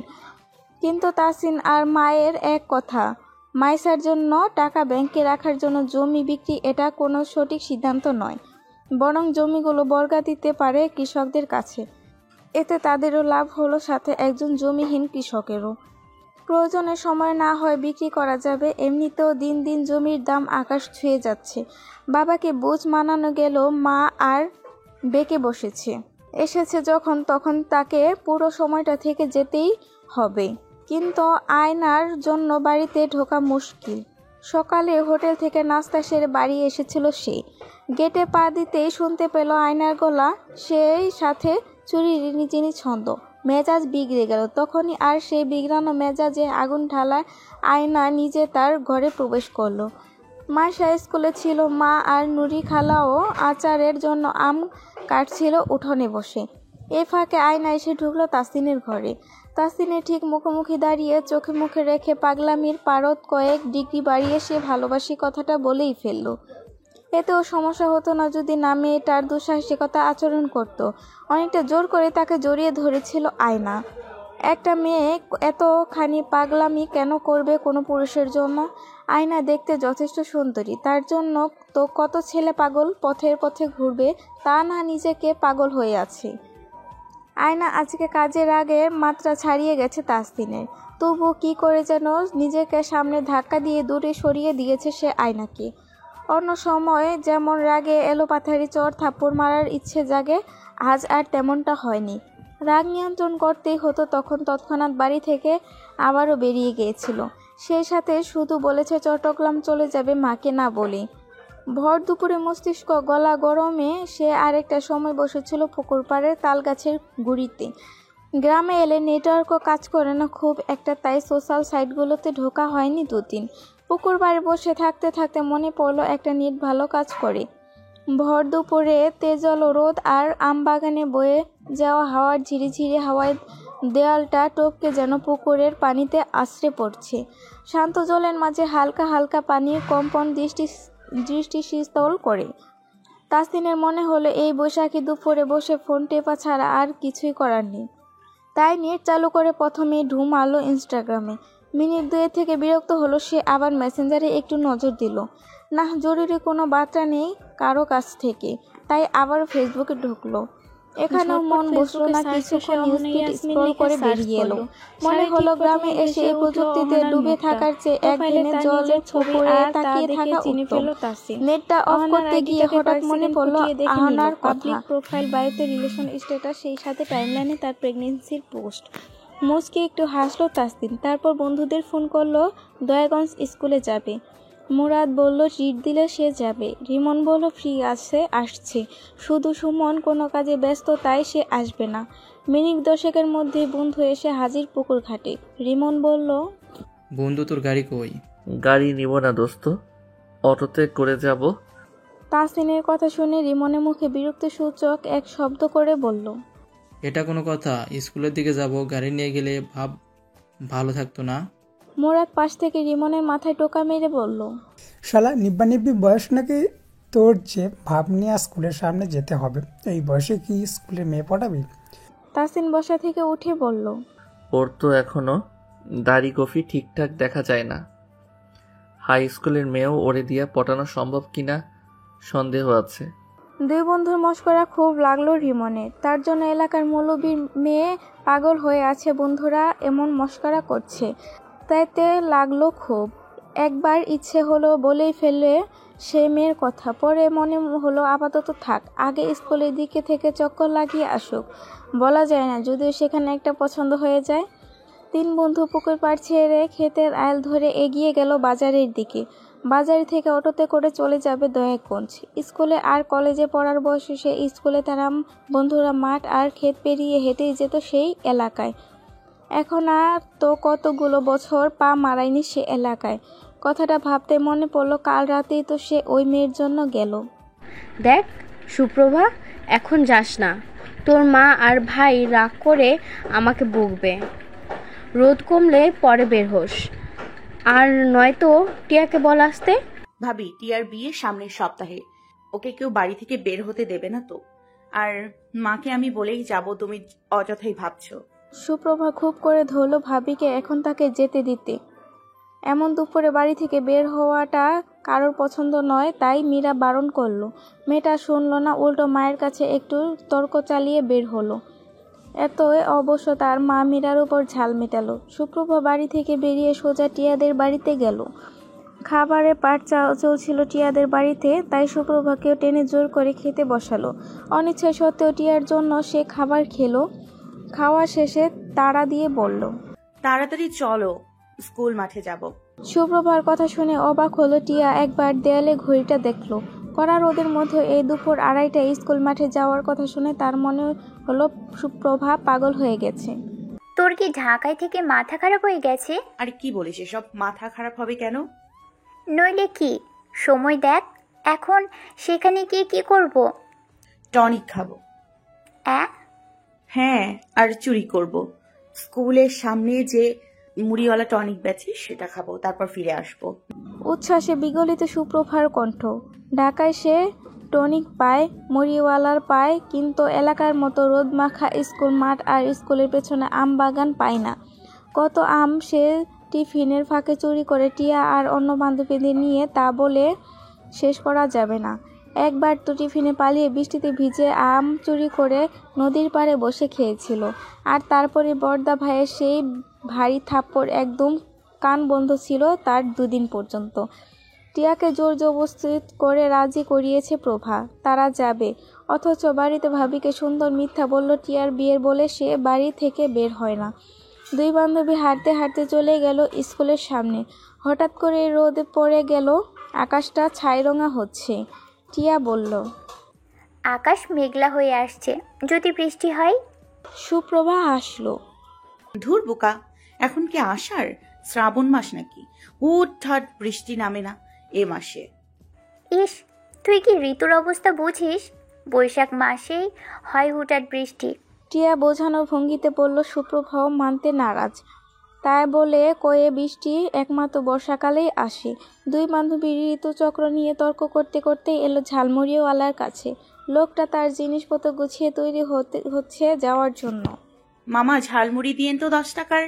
কিন্তু তাসিন আর মায়ের এক কথা, মাইসার জন্য টাকা ব্যাংকে রাখার জন্য জমি বিক্রি এটা কোনো সঠিক সিদ্ধান্ত নয়, বরং জমিগুলো বর্গা দিতে পারে কৃষকদের কাছে। এতে তাদেরও লাভ হলো, সাথে একজন জমিহীন কৃষকেরও। প্রয়োজনের সময় না হয় বিক্রি করা যাবে, এমনিতেও দিন দিন জমির দাম আকাশ ছুঁয়ে যাচ্ছে। বাবাকে বুঝ মানানো গেল, মা আর বেঁকে এসেছে যখন তখন তাকে পুরো সময়টা থেকে যেতেই হবে। কিন্তু আয়নার জন্য বাড়িতে ঢোকা মুশকিল। সকালে হোটেল থেকে নাস্তা সেরে বাড়ি এসেছিল সে। গেটে পা দিতেই শুনতে পেল আয়নার গলা, সেই সাথে চুরির রিনিঝিনি ছন্দ। মেজাজ বিগড়ে গেল। তখনই আর সেই বিগড়ানো মেজাজে আগুন ঢালা আয়না নিজে তার ঘরে প্রবেশ করলো। মাইশা স্কুলে ছিল, মা আর নুরি খালাও আচারের জন্য আম কাটছিল উঠোনে বসে। এ ফাঁকে আয়না এসে ঢুকলো তাসিনের ঘরে। তাসিনের ঠিক মুখোমুখি দাঁড়িয়ে চোখে মুখে রেখে পাগলামির পারদ কয়েক ডিগ্রি বাড়িয়ে সে ভালোবাসি কথাটা বলেই ফেলল। এতেও সমস্যা হতো না যদি না মেয়েটার দুঃসাহসিকতা আচরণ করত। অনেকটা জোর করে তাকে জড়িয়ে ধরেছিল আয়না। একটা মেয়ে এতখানি পাগলামি কেন করবে কোনো পুরুষের জন্য? আয়না দেখতে যথেষ্ট সুন্দরী, তার জন্য তো কত ছেলে পাগল পথের পথে ঘুরবে, তা না নিজেকে পাগল হয়ে আছে। আয়না আজকে কাজের আগে মাত্রা ছাড়িয়ে গেছে তাসিনের, তবু কি করে যেন নিজেকে সামনে ধাক্কা দিয়ে দূরে সরিয়ে দিয়েছে সে আয়নাকে। অন্য সময় যেমন রাগে এলোপাথারি চড় থাপ্পড় মারার ইচ্ছে জাগে, আজ আর তেমনটা হয়নি। রাগ নিয়ন্ত্রণ করতেই হতো, তখন তৎক্ষণাৎ বাড়ি থেকে আবারও বেরিয়ে গিয়েছিল। সেই সাথে শুধু বলেছে চট্টগ্রাম চলে যাবে, মাকে না বলে। ভর দুপুরে মস্তিষ্ক গলা গরমে সে আরেকটা সময় বসেছিল পুকুর পাড়ের তালগাছের গুঁড়িতে। গ্রামে এলে নেটওয়ার্কও কাজ করে না খুব একটা, তাই সোশ্যাল সাইটগুলোতে ঢোকা হয়নি দুদিন। পুকুর পাড়ে বসে থাকতে থাকতে মনে পড়লো একটা নেট ভালো কাজ করে। ভর দুপুরে তেজল রোদ আর আমবাগানে বয়ে যাওয়া হাওয়ার ঝিরিঝিরি হাওয়ায় দেয়ালটা টপকে যেন পুকুরের পানিতে আছড়ে পড়ছে। শান্ত জলের মাঝে হালকা হালকা পানির কম্পন দৃষ্টি শীতল করে। তাসিনের মনে হলো এই বৈশাখী দুপুরে বসে ফোন টেপা ছাড়া আর কিছুই করার নেই। তাই নেট চালু করে প্রথমে ঢুম আলো ইনস্টাগ্রামে। মিনিট 2 থেকে বিরক্ত হলো সে, আবার মেসেঞ্জারে একটু নজর দিল। না, জরুরি কোনো বার্তা নেই কারো কাছ থেকে, তাই আবার ফেসবুকে ঢুকলো। এখানেও মন বসলো না, কিছুক্ষণ নিউজফিড স্ক্রল করে বেরিয়ে এলো। মনে হলো গ্রামে এসে এই প্রযুক্তিতে ডুবে থাকার চেয়ে একদিনে জলের পুকুরে তাকিয়ে থাকা উত্তম। নেটটা অফ করতে গিয়ে হঠাৎ মনে পড়লো আহনার কথা। প্রোফাইল বায়োতে রিলেশন স্ট্যাটাস, সেই সাথে টাইমলাইনে তার প্রেগনেন্সির পোস্ট। মুচকে একটু হাসলো তাসিন। তারপর বন্ধুদের ফোন করলো, দয়াগঞ্জ স্কুলে যাবে। মুরাদ বলল ট্রিট দিলে সে যাবে। রিমন বলল ফ্রি আছে, আসছে। শুধু সুমন কোনো কাজে ব্যস্ত, তাই সে আসবে না। মিনিট 10 মধ্যে বন্ধু এসে হাজির পুকুর ঘাটে। রিমন বলল, বন্ধু তোর গাড়ি কই? গাড়ি নিব না দোস্ত, অটোতে করে যাব। তাসিনের কথা শুনে রিমনের মুখে বিরক্ত সূচক এক শব্দ করে বলল, এটা কোনো কথা? স্কুলের দিকে যাব, গাড়ি নিয়ে গেলে ভালো থাকতো না? মুরাদ পাশ থেকে রিমনের মাথায় টোকা মেরে বলল, শালা নিব্বা বয়স নাকি তোর যে ভাব নিয়ে স্কুলের সামনে যেতে হবে? এই বয়সে কি স্কুলে মেয়ে পড়াবি? তাসিন বসা থেকে উঠে বলল, ওর তো এখনো দাড়ি কফি ঠিকঠাক দেখা যায় না। হাই স্কুলের মেয়েও ওরে দিয়া পটানো সম্ভব কিনা সন্দেহ আছে। দুই বন্ধুর মশকরা খুব লাগলো রিমনের। তার জন্য এলাকার মৌলবীর মেয়ে পাগল হয়ে আছে, বন্ধুরা এমন মশকরা করছে, তাইতে লাগলো খুব। একবার ইচ্ছে হলো বলেই ফেলে সে মেয়ের কথা, পরে মনে হলো আপাতত থাক, আগে স্কুলের দিকে থেকে চক্কর লাগিয়ে আসুক। বলা যায় না, যদিও সেখানে একটা পছন্দ হয়ে যায়। 3 বন্ধু পুকুর পাড় ছেড়ে ক্ষেতের আইল ধরে এগিয়ে গেল বাজারের দিকে। বাজার থেকে অটোতে করে চলে যাবে দয়াগঞ্জ। স্কুলে আর কলেজে পড়ার বয়সে সে স্কুলে তারা বন্ধুরা মাঠ আর ক্ষেত পেরিয়ে হেঁটেই যেত সেই এলাকায়। এখন আর তো কতগুলো বছর পা মারায়নি সে এলাকায়। কথাটা ভাবতে মনে পড়লো কাল রাতেই তো সে ওই মেয়ের জন্য গেল। দেখ সুপ্রভা, এখন যাস না, তোর মা আর ভাই রাগ করে আমাকে বকবে। রোদ কমলে পরে বের হোস। আর নয়তো টিয়াকে বল আসতে। ভাবি, টিয়ার বিয়ে সামনের সপ্তাহে, ওকে কেউ বাড়ি থেকে বের হতে দেবে না তো। আর মাকে আমি বলেই যাব, তুমি অযথাই ভাবছো। সুপ্রভা খুব করে ধরল ভাবিকে এখন তাকে যেতে দিতে। এমন দুপুরে বাড়ি থেকে বের হওয়াটা কারোর পছন্দ নয়, তাই মীরা বারণ করলো। মেয়েটা শুনল না, উল্টো মায়ের কাছে একটু তর্ক চালিয়ে বের হলো। এতই অবশ্য তার মা মীরার উপর ঝাল মেটালো। সুপ্রভা বাড়ি থেকে বেরিয়ে সোজা টিয়াদের বাড়িতে গেল। খাবারের পাট চলছিল টিয়াদের বাড়িতে, তাই সুপ্রভাকেও টেনে জোর করে খেতে বসালো। অনিচ্ছা সত্ত্বেও টিয়ার জন্য সে খাবার খেলো। খাওয়া শেষে তাড়া দিয়ে বলল, তাড়াতাড়ি চলো, স্কুল মাঠে যাব। সুপ্রভার কথা শুনে অবাক হলো টিয়া। একবার দেয়ালে ঘড়িটা দেখলো। কড়া রোদের মধ্যে এই দুপুর 2:30টায় স্কুল মাঠে যাওয়ার কথা শুনে তার মনে হলো সুপ্রভা পাগল হয়ে গেছে। তোর কি ঢাকায় থেকে মাথা খারাপ হয়ে গেছে? আর কি বলিস এসব? মাথা খারাপ হবে কেন? নইলে কি? সময় দেখ, এখন সেখানে গিয়ে কি করব? টনিক খাবো। হ্যাঁ, আর চুরি করব। স্কুলের সামনে যে মুড়িওয়ালা টনিক বেচে সেটা খাবো, তারপর ফিরে আসবো। উচ্ছ্বাসে বিগলিত সুপ্রভার কণ্ঠ। ঢাকায় সে টনিক পায়, মুড়িওয়ালার পায়, কিন্তু এলাকার মতো রোদ মাখা স্কুল মাঠ আর স্কুলের পেছনে আম বাগান পায় না। কত আম সে টিফিনের ফাঁকে চুরি করে টিয়া আর অন্য বান্ধবীদের নিয়ে, তা বলে শেষ করা যাবে না। একবার তো টিফিনে পালিয়ে বৃষ্টিতে ভিজে আম চুরি করে নদীর পাড়ে বসে খেয়েছিল। আর তারপরে বর্দা ভাইয়ের সেই ভারী থাপ্পড়, একদম কান বন্ধ ছিল তার 2 দিন পর্যন্ত। টিয়াকে জোর জবরদস্তি করে রাজি করিয়েছে প্রভা, তারা যাবে। অথচ বাড়িতে ভাবিকে সুন্দর মিথ্যা বলল টিয়ার বিয়ের বলে সে বাড়ি থেকে বের হয় না। 2 বান্ধবী হাঁটতে হাঁটতে চলে গেল স্কুলের সামনে। হঠাৎ করে রোদে পড়ে গেল, আকাশটা ছাইরঙা হচ্ছে। টিয়া বলল, আকাশ মেঘলা হয়ে আসছে, যদি বৃষ্টি হয়। সুপ্রভা হাসলো। ধুর বোকা, এখন কি আষাঢ়? শ্রাবণ মাস নাকি? হুটহাট বৃষ্টি নামে না এ মাসে। ইস, তুই কি ঋতুর অবস্থা বুঝিস? বৈশাখ মাসেই হয় হুটহাট বৃষ্টি। টিয়া বোঝানোর ভঙ্গিতে বলল। সুপ্রভাও মানতে নারাজ। তাই বলে কয়ে বৃষ্টি একমাত্র বর্ষাকালেই আসে। 2 বান্ধবী ঋতুচক্র নিয়ে তর্ক করতে করতে এলো ঝালমুড়িওয়ালার কাছে। লোকটা তার জিনিসপত্র গুছিয়ে তৈরি হচ্ছে যাওয়ার জন্য। মামা, ঝালমুড়ি দিয়েন তো 10 টাকার।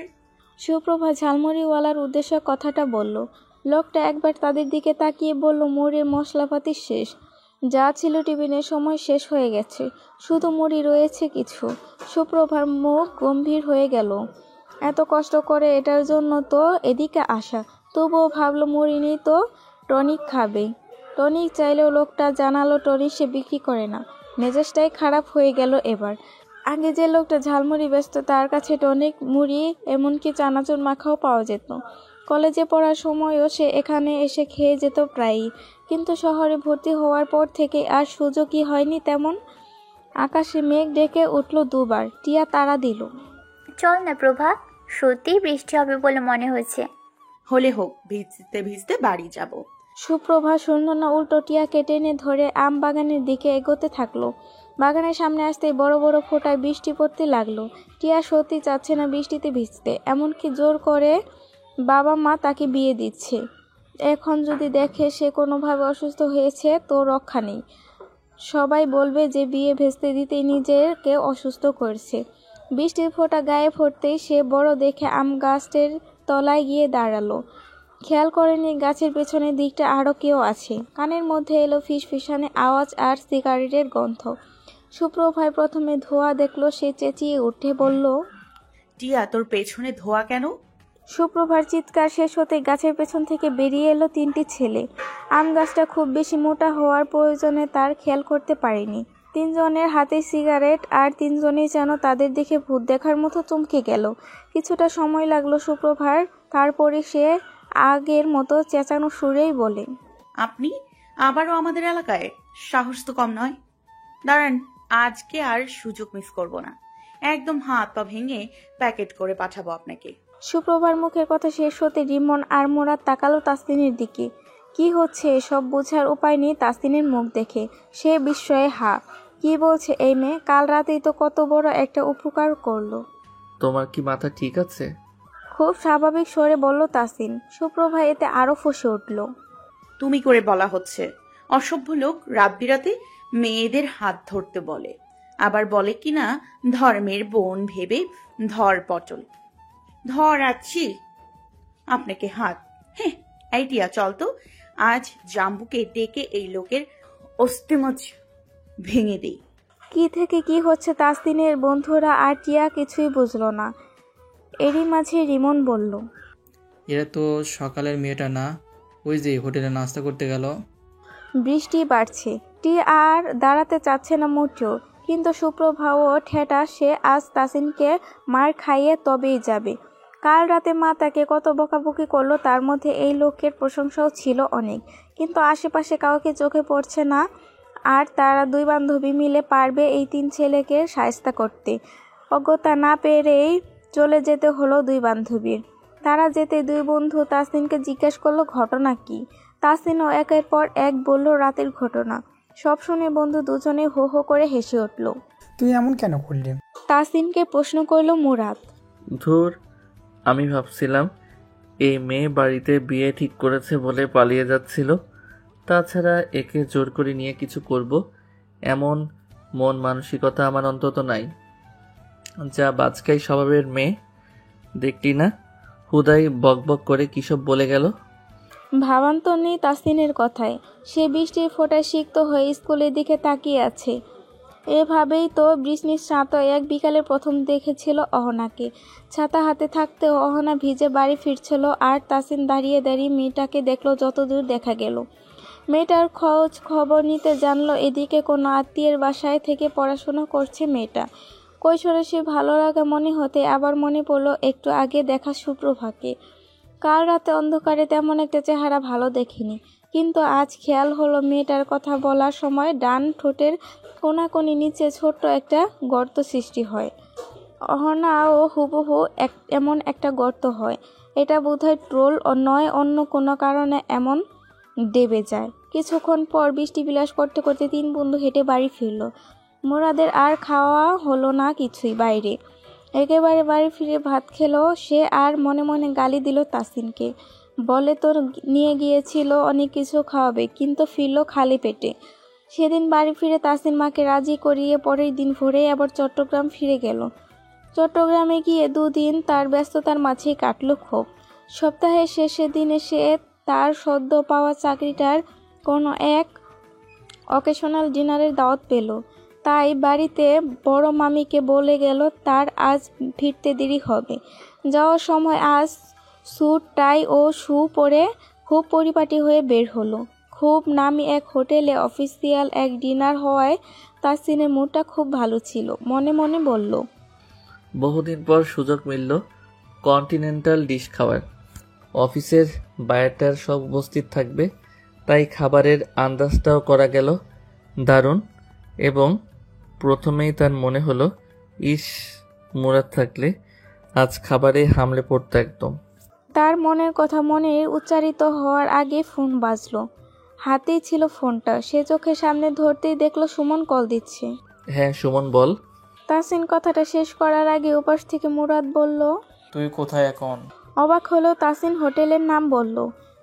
সুপ্রভা ঝালমুড়িওয়ালার উদ্দেশ্যে কথাটা বলল। লোকটা একবার তাদের দিকে তাকিয়ে বলল, মুড়ির মশলাপাতি শেষ। যা ছিল টিফিনের সময় শেষ হয়ে গেছে, শুধু মুড়ি রয়েছে কিছু। সুপ্রভার মুখ গম্ভীর হয়ে গেল। এত কষ্ট করে এটার জন্য তো এদিকে আসা, তবুও ভাবলো মুড়ি নেই তো টনিক খাবে। টনিক চাইলেও লোকটা জানালো টনিক সে বিক্রি করে না। মেজাজটাই খারাপ হয়ে গেল এবার। আগে যে লোকটা ঝালমুড়ি বেচত তার কাছে টনিক, মুড়ি, এমনকি চানাচুর মাখাও পাওয়া যেত। কলেজে পড়ার সময়ও সে এখানে এসে খেয়ে যেত প্রায়ই, কিন্তু শহরে ভর্তি হওয়ার পর থেকে আর সুযোগই হয়নি তেমন। আকাশে মেঘ ডেকে উঠল 2 বার। টিয়া তাড়া দিল, চল না প্রভা, সত্যিই বৃষ্টি হবে বলে মনে হচ্ছে। হলে হোক, ভিজতে ভিজতে বাড়ি যাব। সুপ্রভা শুনল না, উল্টো টিয়াকে টেনে ধরে আম বাগানের দিকে এগোতে থাকলো। বাগানের সামনে আসতেই বড় বড় ফোঁটায় বৃষ্টি পড়তে লাগলো। টিয়া সত্যি চাচ্ছে না বৃষ্টিতে ভিজতে, এমনকি জোর করে বাবা মা তাকে বিয়ে দিচ্ছে। এখন যদি দেখে সে কোনোভাবে অসুস্থ হয়েছে তো রক্ষা নেই। সবাই বলবে যে বিয়ে ভেস্তে দিতেই নিজেকে অসুস্থ করছে। বৃষ্টির ফোঁটা গায়ে পড়তেই সে বড় দেখে আম গাছের তলায় গিয়ে দাঁড়ালো। খেয়াল করেনি গাছের পেছনের দিকটা আরও কেউ আছে। কানের মধ্যে এলো ফিসফিসানে আওয়াজ আর সিগারেটের গন্ধ। সুপ্রভায় প্রথমে ধোঁয়া দেখলো, সে চেঁচিয়ে উঠে বলল, টিয়া, তোর পেছনে ধোঁয়া কেন? সুপ্রভার চিৎকার শেষ হতে গাছের পেছন থেকে বেরিয়ে এলো 3টি ছেলে। আম গাছটা খুব বেশি মোটা হওয়ার প্রয়োজনে তার খেয়াল করতে পারেনি। 3 জনের হাতে সিগারেট, আর 3 জনই যেন তাদের দেখে ভূত দেখার মতো চমকে গেল। কিছুটা সময় লাগলো সুপ্রভার, তারপরে সে আগের মতো চেঁচানো সুরেই বলে, আপনি আবারও আমাদের এলাকায়? সাহস তো কম নয়। দাঁড়ান, আজকে আর সুযোগ মিস করব না। একদম হাত পা ভেঙে প্যাকেট করে পাঠাবো আপনাকে। সুপ্রভার মুখের কথা শেষ হতে রিমন আর মোরাদ তাকালো তাসলিনের দিকে। কি হচ্ছে সব বোঝার উপায় নেই তাসলিনের মুখ দেখে। সে বিস্ময়ে হা। কি বলছে এই মেয়ে? কাল রাতেই তো কত বড় একটা উপকার করলো। তোমার কি মাথা ঠিক আছে? খুব স্বাভাবিক স্বরে বলল তাসিন। সুপ্রভা এতে আরো ফুঁসে উঠল। তুমি করে বলা হচ্ছে। অসভ্য লোক রাত বিরাতে মেয়েদের হাত ধরতে বলে, আবার বলে কিনা ধর্মের বোন ভেবে ধর পটল ধর আছি আপনাকে হাত। হ্যাঁ আইডিয়া, চল তো আজ জাম্বুকে ডেকে এই লোকের অস্থিমজ্জ ভেঙে দেই। কি থেকে কি হচ্ছে তাসিনের বন্ধুরা আর টিয়া কিছুই বুঝলো না। এরই মাঝে রিমন বলল, এরা তো সকালের মেয়েটা না, ওই যে হোটেলে নাস্তা করতে গেল। বৃষ্টি বাড়ছে। টিয়া আর দাঁড়াতে চাচ্ছে না মোটেও, কিন্তু সুপ্রভাও ঠেটা সে আজ তাসিনকে মার খাইয়ে তবেই যাবে। কাল রাতে মা তাকে কত বকাবকি করলো, তার মধ্যে এই লোকের প্রশংসাও ছিল অনেক, কিন্তু আশেপাশে কাউকে চোখে পড়ছে না। আর তারা দুই বান্ধবী মিলে পারবে এই তিন ছেলেকে শায়েস্তা করতে। অজ্ঞতা না পেরেই চলে যেতে হলো দুই বান্ধবীর। তারা যেতে দুই বন্ধু তাসিনকে জিজ্ঞেস করলো ঘটনা কি। তাসিনও একের পর এক বলল রাতের ঘটনা। সব শুনে বন্ধু দুজনে হো হো করে হেসে উঠল। তুই এমন কেন করলি? তাসিনকে প্রশ্ন করলো মুরাদ। ধুর, আমি ভাবছিলাম এই মেয়ে বাড়িতে বিয়ে ঠিক করেছে বলে পালিয়ে যাচ্ছিল, তাছাড়া একে জোর করে নিয়ে কিছু করব এমন মন মানসিকতা আমার অন্তত নাই। যা বাজকাই স্বভাবের মেয়ে, দেখলি না হুদাই বকবক করে কিসব বলে গেল। ভাবান্ত নেই তাসিনের কথায়। সে বৃষ্টির ফোঁটায় সিক্ত হয়ে স্কুলের দিকে তাকিয়ে আছে। এভাবেই তো বৃষ্টির শান্ত এক বিকালের প্রথম দেখেছিল অহনাকে। ছাতা হাতে থাকতেও অহনা ভিজে বাড়ি ফিরছিল, আর তাসিন দাঁড়িয়ে দাঁড়িয়ে মেয়েটাকে দেখলো যতদূর দেখা গেল। মেয়েটার খোঁজ খবর নিতে জানলো এদিকে কোনো আত্মীয়ের বাসায় থেকে পড়াশোনা করছে মেয়েটা। কৈশোরে সে ভালো লাগা মনে হতে আবার মনে পড়লো একটু আগে দেখা সুপ্রভাকে। কাল রাতে অন্ধকারে তেমন একটা চেহারা ভালো দেখিনি, কিন্তু আজ খেয়াল হলো মেয়েটার কথা বলার সময় ডান ঠোঁটের কোনাকুনি নিচে ছোট্ট একটা গর্ত সৃষ্টি হয়। অহনাও হুবহু এমন একটা গর্ত হয়। এটা বোধহয় ট্রোল নয়, অন্য কোনো কারণে এমন দেবে যায়। কিছুক্ষণ পর বৃষ্টি বিলাস করতে করতে তিন বন্ধু হেঁটে বাড়ি ফিরল। মুরাদের আর খাওয়া হলো না কিছুই বাইরে। একেবারে বাড়ি ফিরে ভাত খেলো সে, আর মনে মনে গালি দিল তাসিনকে। বলে তোর নিয়ে গিয়েছিল অনেক কিছু খাওয়াবে, কিন্তু ফিরলো খালি পেটে। সেদিন বাড়ি ফিরে তাসিন মাকে রাজি করিয়ে পরের দিন ভোরেই আবার চট্টগ্রাম ফিরে গেল। চট্টগ্রামে গিয়ে দুদিন তার ব্যস্ততার মাঝেই কাটল ক্ষোভ। সপ্তাহের শেষের দিনে সে তার সদ্য পাওয়া চাকরিটার কোনো এক অকেশনাল ডিনারের দাওয়াত পেল। তাই বাড়িতে বড় মামিকে বলে গেল তার আজ ফিরতে দেরি হবে। যাওয়ার সময় আজ স্যুট টাই ও শু পরে খুব পরিপাটি হয়ে বের হলো। খুব নামি এক হোটেলে অফিসিয়াল এক ডিনার হওয়ায় তাসিনের মুডটা খুব ভালো ছিল। মনে মনে বলল, বহুদিন পর সুযোগ মিলল কন্টিনেন্টাল ডিশ খাওয়ার। অফিসের বায়ারটার সব উপস্থিত থাকবে, তাই খাবারের আন্দাজটাও করা গেল দারুণ। এবং প্রথমেই তার মনে হলো, ইস, মুরাদ থাকলে আজ খাবারে হামলে পড়তো একদম। তার মনের কথা মনে উচ্চারিত হওয়ার আগে ফোন বাজলো। হাতেই ছিল ফোনটা। সে চোখের সামনে ধরতেই দেখলো সুমন কল দিচ্ছে। হ্যাঁ সুমন, বল। তাসিন কথাটা শেষ করার আগে ওপাশ থেকে মুরাদ বলল, তুই কোথায় এখন? অবাক হলো তাসিন হোটেলের নাম বলল।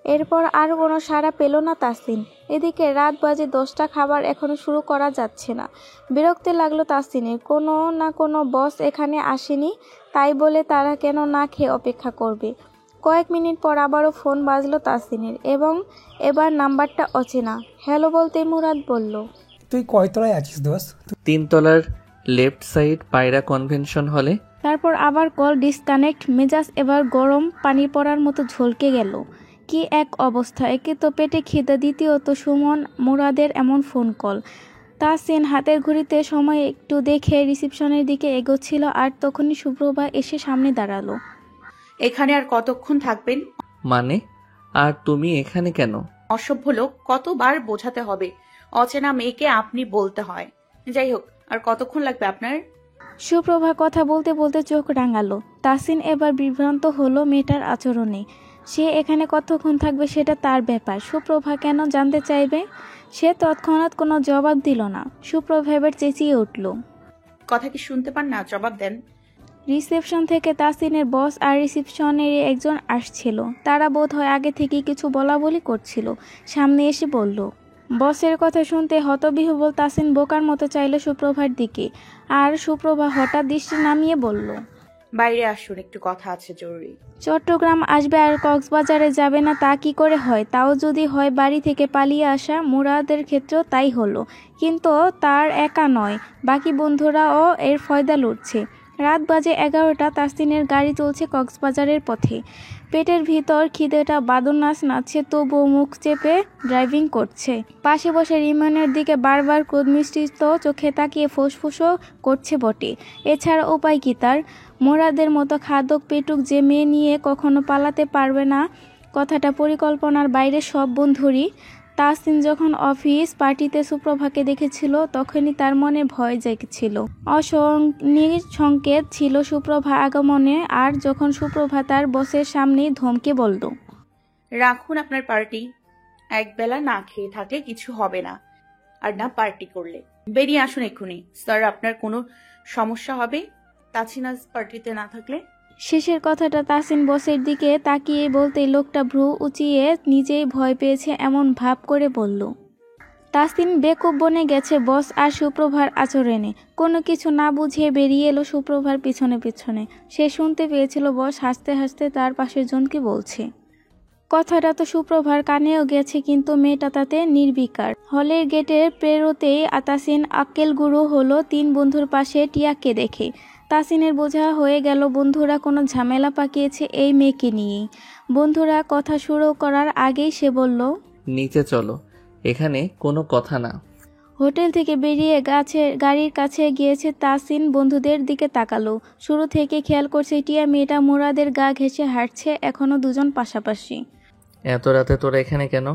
এরপর আর কোনো সাড়া পেল না তাসিন। এদিকে রাত বাজে 10টা, খাবার এখনো শুরু করা যাচ্ছে না। বিরক্তি লাগলো তাসিনের। কোনো না কোনো বস এখানে আসেনি, তাই বলে তারা কেন না খেয়ে অপেক্ষা করবে। কয়েক মিনিট পর আবারও ফোন বাজলো তাসিনের, এবং এবার নাম্বারটা অচেনা। হ্যালো বলতে মুরাদ বলল, তুই কয়তলায় আছিস দোস্ত? 3 তলার লেফট সাইড পায়রা কনভেনশন হলে। তারপর আবার কল ডিসকানেক্ট। মেজাজ এবার গরম পানি পড়ার মতো ঝলকে গেল। কি এক অবস্থা! একে তো পেটে খিদে, দ্বিতীয়ত সুমন মুরাদের এমন ফোন কল। তাসিন হাতের ঘড়িতে সময় একটু দেখে রিসিপশনের দিকে এগোচ্ছিল, আর তখনই সুপ্রভা এসে সামনে দাঁড়ালো। এখানে আর কতক্ষণ থাকবেন? মানে, আর তুমি এখানে কেন? অসভ্য লোক, কতবার বোঝাতে হবে? অচেনা মেয়েকে আপনি বলতে হয়। যাই হোক, আর কতক্ষণ লাগবে আপনার? সুপ্রভা কথা বলতে বলতে চোখ রাঙালো। তাসিন এবার বিভ্রান্ত হলো মেয়েটার আচরণে। সে এখানে কতক্ষণ থাকবে সেটা তার ব্যাপার, সুপ্রভা কেন জানতে চাইবে? সে তৎক্ষণাৎ কোনো জবাব দিল না। সুপ্রভা এবার চেঁচিয়ে উঠল, কথা কি শুনতে পান না? জবাব দেন। রিসেপশন থেকে তাসিনের বস আর রিসেপশনের একজন আসছিল। তারা বোধহয় আগে থেকে কিছু বলাবলি করছিল। সামনে এসে বলল। বসের কথা শুনতে হতবিহ্বল তাসিন বোকার মতো চাইল সুপ্রভার দিকে, আর সুপ্রভা হঠাৎ দৃষ্টি নামিয়ে বলল, বাইরে আসুন, একটু কথা আছে জরুরি। চট্টগ্রাম আসবে আর কক্সবাজারে যাবে না তা কি করে হয়? তাও যদি হয় বাড়ি থেকে পালিয়ে আসা। মুরাদের ক্ষেত্রেও তাই হলো, কিন্তু তার একা নয়, বাকি বন্ধুরাও এর ফয়দা লুটছে। রাত বাজে 11টা। তাসিনের গাড়ি চলছে কক্সবাজারের পথে। পেটের ভিতর খিদেটা বাদুর নাচ নাচছে, তবুও মুখ চেপে ড্রাইভিং করছে। পাশে বসে রিমনের দিকে বারবার ক্রোধ মিশ্রিত চোখে তাকিয়ে ফুসফুসও করছে বটে। এছাড়া উপায় কি তার? মোরাদের মতো খাদক পেটুক যে মেয়ে নিয়ে কখনো পালাতে পারবে না, কথাটা পরিকল্পনার বাইরে সব বন্ধুরই। তাসিন যখন অফিস পার্টিতে সুপ্রভাকে দেখেছিল তখনই তার মনে ভয় জেগেছিল। সংকেত ছিল সুপ্রভা আগমনে। আর যখন সুপ্রভা তার বসের সামনেই ধমকে বলল, রাখুন আপনার পার্টি, একবেলা না খেয়ে থাকলে কিছু হবে না, আর না পার্টি করলে। বেরিয়ে আসুন এক্ষুনি। স্যার, আপনার কোনো সমস্যা হবে তাসিনাজ পার্টিতে না থাকলে? শেষের কথাটা তাসিন বসের দিকে তাকিয়ে বলতেই লোকটা ভ্রু উঁচিয়ে নিজেই ভয় পেয়েছে এমন ভাব করে বলল। তাসিন বেকুব বনে গেছে বস আর সুপ্রভার আচরণে। কোনো কিছু না বুঝিয়ে বেরিয়ে এলো সুপ্রভার পিছনে পিছনে। সে শুনতে পেয়েছিল বস হাসতে হাসতে তার পাশের জনকে বলছে। কথাটা তো সুপ্রভার কানেও গেছে, কিন্তু মেয়েটা তাতে নির্বিকার। হলের গেটের পেরোতেই তাসিন আক্কেল গুরু হলো 3 বন্ধুর পাশে টিয়াকে দেখে। তাসিনের বোঝা হয়ে গেল বন্ধুরা কোনো ঝামেলা পাকিয়েছে এই মেয়েকে নিয়েই। বন্ধুরা কথা শুরু করার আগেই সে বলল, নিচে চলো, এখানে কোনো কথা না। হোটেল থেকে বেরিয়ে গাড়ির কাছে গিয়েছে তাসিন বন্ধুদের দিকে তাকালো। শুরু থেকে খেয়াল করছে টিয়া মেয়েটা মুরাদের গা ঘেঁষে হাঁটছে, এখনো দুজন পাশাপাশি। এত রাতে তোরা এখানে কেন?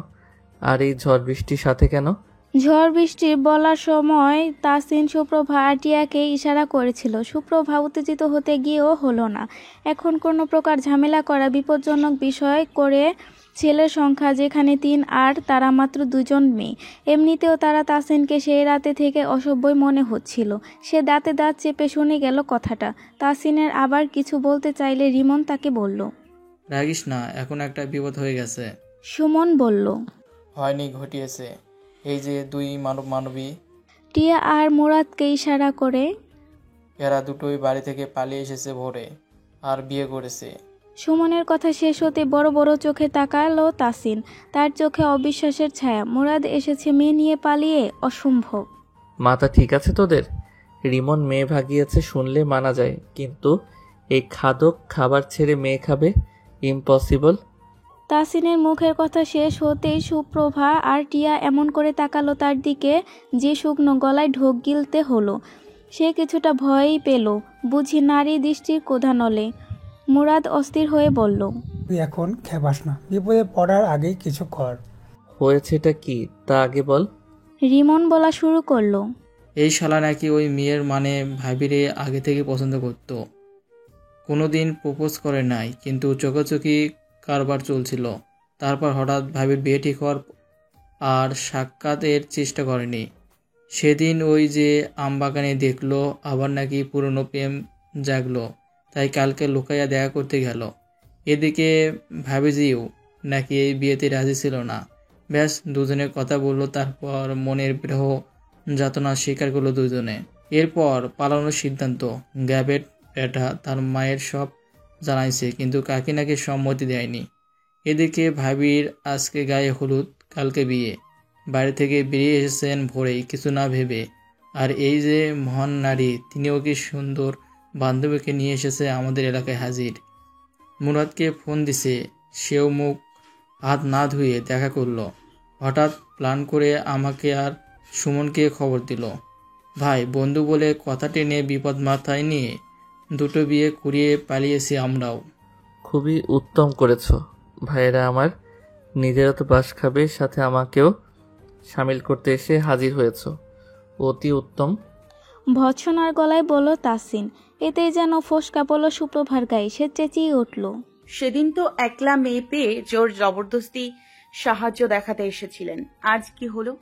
আর এই ঝড় বৃষ্টির সাথে কেন? ঝড় বৃষ্টি বলার সময় তাসিন সুপ্রভা আর টিয়াকে ইশারা করেছিল। সুপ্রভা উত্তেজিত হতে গিয়েও হলো না। এখন কোনো প্রকার ঝামেলা করা বিপজ্জনক বিষয় করে। ছেলের সংখ্যা যেখানে 3 আর তারা মাত্র 2 জন মেয়ে। এমনিতেও তারা তাসিনকে সেই রাতে থেকে অসভ্যই মনে হচ্ছিল। সে দাঁতে দাঁত চেপে শুনে গেল কথাটা। তাসিনের আবার কিছু বলতে চাইলে রিমন তাকে বলল, রাগিস না, এখন একটা বিপদ হয়ে গেছে। সুমন বলল, হয়নি, ঘটিয়েছে। এই যে 2 মানবী। টিয়া আর মুরাদকে ইশারা করে। এরা দুটোই বাড়ি থেকে পালিয়ে এসেছে ভোরে, আর বিয়ে করেছে। সুমনের কথা শেষ হতে বড় বড় চোখে তাকালো তাসিন। তার চোখে অবিশ্বাসের ছায়া। মুরাদ এসেছে মেয়ে নিয়ে পালিয়ে? অসম্ভব। মাথা ঠিক আছে তোদের? রিমন মেয়ে ভাগিয়েছে শুনলে মানা যায়, কিন্তু এই খাদক খাবার ছেড়ে মেয়ে খাবে? ইম্পসিবল। তাসিনের মুখের কথা শেষ হতেই সুপ্রভা আর টিয়া এমন করে তাকালো তার দিকে যে শুকনো গলায় ঢোক গিলতে হলো। সে কিছুটা ভয়ই পেল, বুঝি নারী দৃষ্টির কোধানলে। মুরাদ অস্থির হয়ে বলল, তুই এখন খেপাস না, বিপদে পড়ার আগেই কিছু কর। হয়েছেটা কি তা আগে বল। রিমন বলা শুরু করলো, এই শালা নাকি ওই মেয়ের ভাবিরে আগে থেকে পছন্দ করত। কোনোদিন প্রপোজ করে নাই, কিন্তু চোখাচোখি কারবার চলছিল। তারপর হঠাৎ ভাবির বিয়ে ঠিক হওয়ার আর সাক্ষাতের চেষ্টা করেনি। সেদিন ওই যে আমবাগানে দেখলো, আবার নাকি পুরনো প্রেম জাগলো, তাই কালকে লুকাইয়া দেখা করতে গেল। এদিকে ভাবিজিও নাকি এই বিয়েতে রাজি ছিল না। ব্যাস দুজনের কথা বললো, তারপর মনের বিরহ যাতনা স্বীকার করলো দুজনে। এরপর পালানোর সিদ্ধান্ত। গ্যাবেট এটা তার মায়ের সব জানাইছে, কিন্তু কাকি নাকি সম্মতি দেয়নি। এদিকে ভাবির আজকে গায়ে হলুদ, কালকে বিয়ে। বাড়ি থেকে বেরিয়ে এসেছেন ভোরেই, কিছু না ভেবে। আর এই যে মহান নারী, তিনিও কি সুন্দর বান্ধবীকে নিয়ে এসেছে আমাদের এলাকায় হাজির। মুরাদকে ফোন দিছে, সেও মুখ হাত না ধুয়ে দেখা করলো। হঠাৎ প্ল্যান করে আমাকে আর সুমনকে খবর দিল। ভাই বন্ধু বলে কথা টেনে বিপদ মাথায় নিয়ে 2টো বিয়ে করিয়ে পালিয়েছি আমরাও। খুবই উত্তম করেছো ভাইয়েরা আমার। নিজেরা তো বাস খাবে, সাথে আমাকেও সামিল করতে এসে হাজির হয়েছ, অতি উত্তম। ভৎসনার গলায় বলল তাসিন। এতেই যেন ফোসকা পড়ল সুপ্রভার গায়ে। সে চেঁচিয়ে উঠল, সেদিন তো একলা মেয়ে পেয়ে জোর জবরদস্তি সাহায্য দেখাতে এসেছিলেন, আজ কি হলো?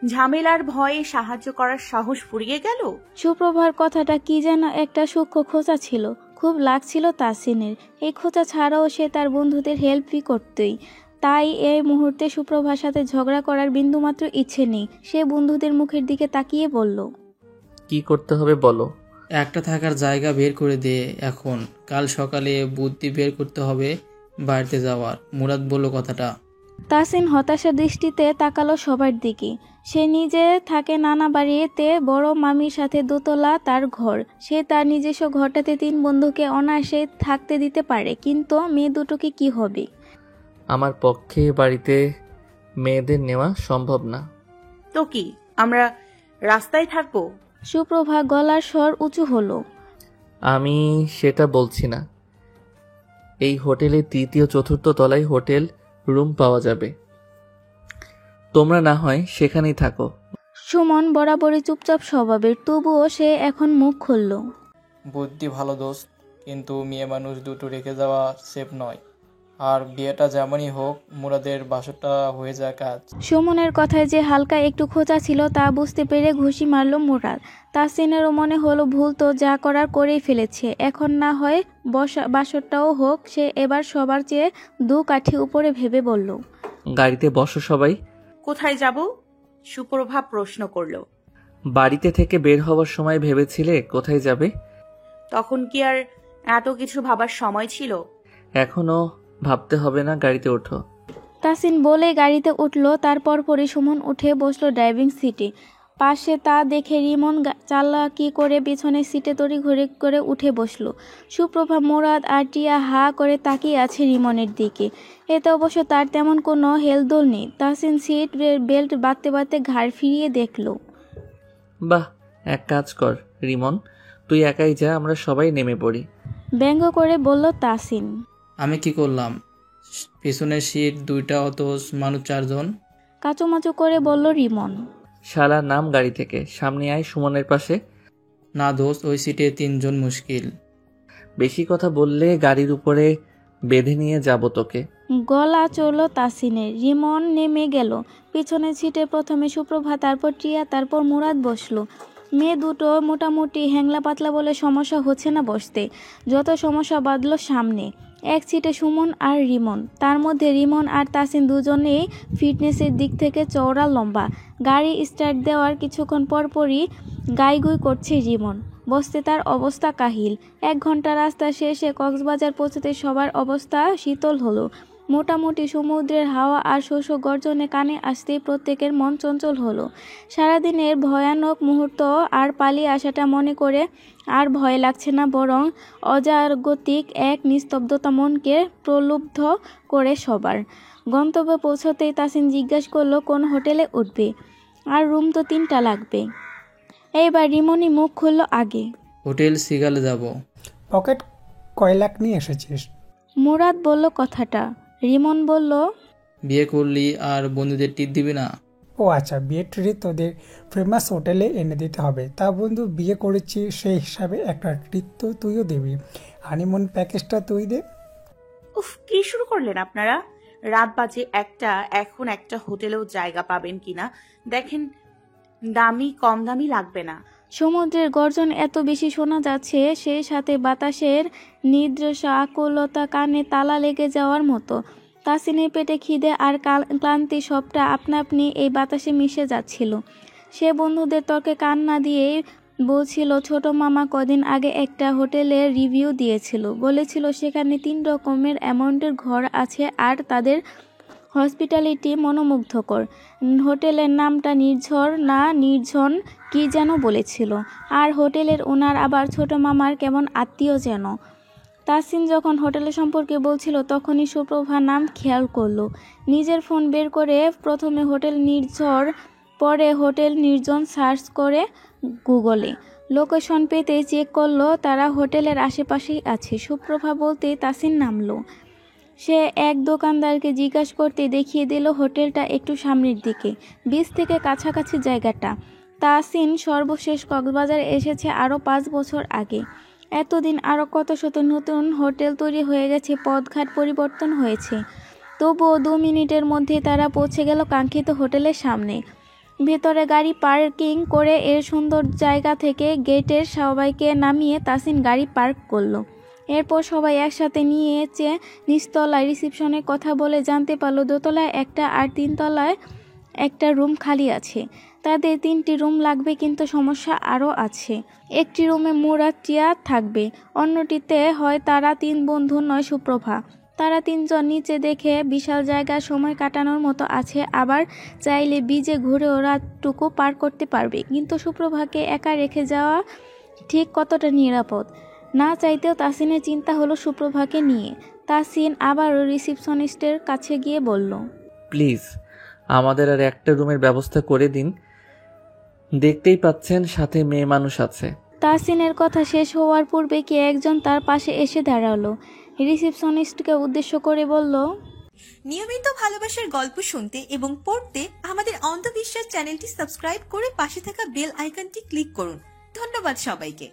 ঝামেলার ভয়ে সাহায্য করার সাহস ফুরিয়ে গেল। সুপ্রভার কথাটা কি যেন একটা সূক্ষ্ম খোঁচা ছিল, খুব লাগছিল তাসিনের। এই খোঁচা ছাড়াও সে তার বন্ধুদের হেল্পই করতই, তাই এই মুহূর্তে সুপ্রভার সাথে ঝগড়া করার বিন্দুমাত্র ইচ্ছে নেই। সে বন্ধুদের মুখের দিকে তাকিয়ে বলল, কি করতে হবে বলো। একটা থাকার জায়গা বের করে দে এখন, কাল সকালে বুদ্ধি বের করতে হবে বাড়িতে যাওয়ার। মুরাদ বলল কথাটা। তাসিন হতাশা দৃষ্টিতে তাকালো সবার দিকে। সে নিজে থাকে নানা বাড়িতে, বড় মামির সাথে দোতলা তার ঘর। সে তার নিজস্ব ঘরটাতে 3 বন্ধুকে অনায়াসে থাকতে দিতে পারে, কিন্তু মেয়ে দুটোকে কি হবে? আমার পক্ষে বাড়িতে মেয়েদের নেওয়া সম্ভব না। তো কি আমরা রাস্তায় থাকবো? সুপ্রভা গলার স্বর উঁচু হলো। আমি সেটা বলছি না। এই হোটেলের 3য় 4র্থ তলায় হোটেল রুম পাওয়া যাবে, তোমরা না হয় সেখানেই থাকো। সুমন বরাবরই চুপচাপ স্বভাবের, তবুও সে এখন মুখ খুলল। বুদ্ধি ভালো দোস্ত, কিন্তু মেয়ে মানুষ দুটো রেখে যাওয়া সেফ নয়। আর বিয়েটা যেমনই হোক, মুরাদের বাসরটা হয়ে যায় কাজ। সুমনের কথায় যে হালকা একটু খোঁচা ছিল তা বুঝতে পেরে ঘুষি মারল মুরাদ। তাসিনেরও মনে হলো ভুল তো যা করার করেই ফেলেছে, এখন না হয় বাসরটাও হোক। সে এবার সবার চেয়ে 2 কাঠি উপরে ভেবে বলল, গাড়িতে বসো সবাই। কোথায় যাব? সুপ্রভা প্রশ্ন করল। বাড়িতে থেকে বের হওয়ার সময় ভেবেছিলে কোথায় যাবে? তখন কি আর এত কিছু ভাবার সময় ছিল? এখনো ভাবতে হবে না, গাড়িতে ওঠো। তাসিন বলে গাড়িতে উঠল। তারপর পরে সুমন উঠে বসলো ড্রাইভিং সিটে। পাশে তা দেখে রিমন চালাকি করে পিছনের সিটে তড়িঘড়ি করে উঠে বসলো। সুপ্রভা, মুরাদ আর টিয়া হা করে তাকিয়ে আছে রিমনের দিকে। এতে অবশ্য তার তেমন কোনো হেলদোল নেই। তাসিন সিট বেল্ট বাঁধতে বাঁধতে ঘাড় ফিরিয়ে দেখলো। বাহ, এক কাজ কর রিমন, তুই একাই যা, আমরা সবাই নেমে পড়ি। ব্যঙ্গ করে বলল তাসিন। আমি কি করলাম? পিছনের সিট 2টা, অত মানুষ 4 জন। কাচুমাচু করে বলল রিমন। শালা নাম গাড়ি থেকে, সামনে আয় সুমনের পাশে। না দোস্ত, ওই সিটে 3 জন মুশকিল। বেশি কথা বললে গাড়ির উপরে বেঁধে নিয়ে যাব তোকে। গলা চলল তাসিনের। রিমন নেমে গেল। পিছনের সিটে প্রথমে সুপ্রভা, তারপর টিয়া, তারপর মুরাদ বসলো। মেয়ে দুটো মোটামুটি হ্যাংলা পাতলা বলে সমস্যা হচ্ছে না বসতে। যত সমস্যা বাঁধলো সামনে। এক সিটে সুমন আর রিমন। তার মধ্যে রিমন আর তাসিন দুজনেই ফিটনেসের দিক থেকে চওড়া লম্বা। গাড়ি স্টার্ট দেওয়ার কিছুক্ষণ পরপরই গাইগুই করছে রিমন। বসতে তার অবস্থা কাহিল। 1 ঘন্টা রাস্তা শেষে কক্সবাজার পৌঁছতে সবার অবস্থা শীতল হলো। মোটামুটি সমুদ্রের হাওয়া আর শস্য গর্জনে কানে আসতেই প্রত্যেকের মন চঞ্চল হলো। সারাদিনের ভয়ানক মুহূর্ত আর পালিয়ে আসাটা মনে করে আর ভয় লাগছে না, বরং অজাগতিক এক নিস্তব্ধতা মনকে প্রলুব্ধ করে সবার। গন্তব্যে পৌঁছতেই তাসিন জিজ্ঞাসা করলো কোন হোটেলে উঠবে, আর রুম তো 3টা লাগবে। এইবার রিমনই মুখ খুলল আগে। হোটেল সিগালে যাব। পকেট কয় লাখ নিয়ে এসেছিস? মুরাদ বলল কথাটা। রিমন বলল, বিয়ে করলি আর বন্ধুদের টিপ দিবি না? ও আচ্ছা, বিয়ের ট্রিট তোদের ফেমাস হোটেলে এনে দিতে হবে। তা বন্ধু, বিয়ে করেছি সেই হিসাবে একটা ট্রিট তো তুইও দিবি। হানিমুন প্যাকেজটা তুই দে। উফ, কি শুরু করলেন আপনারা? রাত বাজে 1টা, এখন একটা হোটেলেও জায়গা পাবেন কিনা দেখেন। দামি কম দামি লাগবে না। সমুদ্রের গর্জন এত বেশি শোনা যাচ্ছে, সেই সাথে বাতাসের নির্দৃশ্য আকুলতা কানে তালা লেগে যাওয়ার মতো। তাসিনের পেটে খিদে আর ক্লান্তি সবটা আপনা আপনি এই বাতাসে মিশে যাচ্ছিল। সে বন্ধুদের তর্কে কান না দিয়েই বলছিল, ছোট মামা কদিন আগে একটা হোটেলের রিভিউ দিয়েছিল। বলেছিল সেখানে 3 রকমের অ্যামাউন্টের ঘর আছে আর তাদের হসপিটালিটি মনোমুগ্ধকর। হোটেলের নামটা নির্ঝর না নির্ঝন কি যেন বলেছিল। আর হোটেলের ওনার আবার ছোট মামার কেমন আত্মীয় যেন। তাসিন যখন হোটেলের সম্পর্কে বলছিল তখনই সুপ্রভা নাম খেয়াল করলো। নিজের ফোন বের করে প্রথমে হোটেল নির্ঝর, পরে হোটেল নির্জন সার্চ করে গুগলে। লোকেশন পেতে চেক করলো, তারা হোটেলের আশেপাশেই আছে। সুপ্রভা বলতে তাসিন নামলো। সে এক দোকানদারকে জিজ্ঞাসা করতে দেখিয়ে দিল হোটেলটা একটু সামনের দিকে, বিচ থেকে কাছাকাছি জায়গাটা। তাসিন সর্বশেষ কক্সবাজার এসেছে আরও 5 বছর আগে। এতদিন আরও কত শত নতুন হোটেল তৈরি হয়ে গেছে, পথঘাট পরিবর্তন হয়েছে। তবুও 2 মিনিটের মধ্যেই তারা পৌঁছে গেল কাঙ্ক্ষিত হোটেলের সামনে। ভেতরে গাড়ি পার্কিং করে এর সুন্দর জায়গা থেকে গেটের সবাইকে নামিয়ে তাসিন গাড়ি পার্ক করলো। এরপর সবাই একসাথে নিয়েছে নিচতলায় রিসেপশনে কথা বলে জানতে পারলো দোতলায় একটা আর 3 তলায় একটা রুম খালি আছে। তাদের 3টি রুম লাগবে, কিন্তু সমস্যা আরও আছে। একটি রুমে মুরাদ চেয়ার থাকবে, অন্যটিতে হয় তারা 3 বন্ধু নয় সুপ্রভা। তারা 3 জন নিচে দেখে বিশাল জায়গা, সময় কাটানোর মতো আছে, আবার চাইলে বিজে ঘুরেও রাতটুকু পার করতে পারবে। কিন্তু সুপ্রভাকে একা রেখে যাওয়া ঠিক কতটা নিরাপদ? না চাইতেও তাসিনের চিন্তা হলো সুপ্রভাকে নিয়ে। তাসিন আবারও রিসিপশনিস্টের কাছে গিয়ে বলল, প্লিজ আমাদের আর একটা রুমের ব্যবস্থা করে দিন, দেখতেই পাচ্ছেন সাথে মেয়ে মানুষ আছে। তাসিনের কথা শেষ হওয়ার পূর্বে কে একজন তার পাশে এসে দাঁড়ালো। রিসিপশনিস্টকে উদ্দেশ্য করে বলল, নিয়মিত ভালোবাসার গল্প শুনতে এবং পড়তে আমাদের অন্ধবিশ্বাস চ্যানেলটি সাবস্ক্রাইব করে পাশে থাকা বেল আইকনটি ক্লিক করুন। ধন্যবাদ সবাইকে।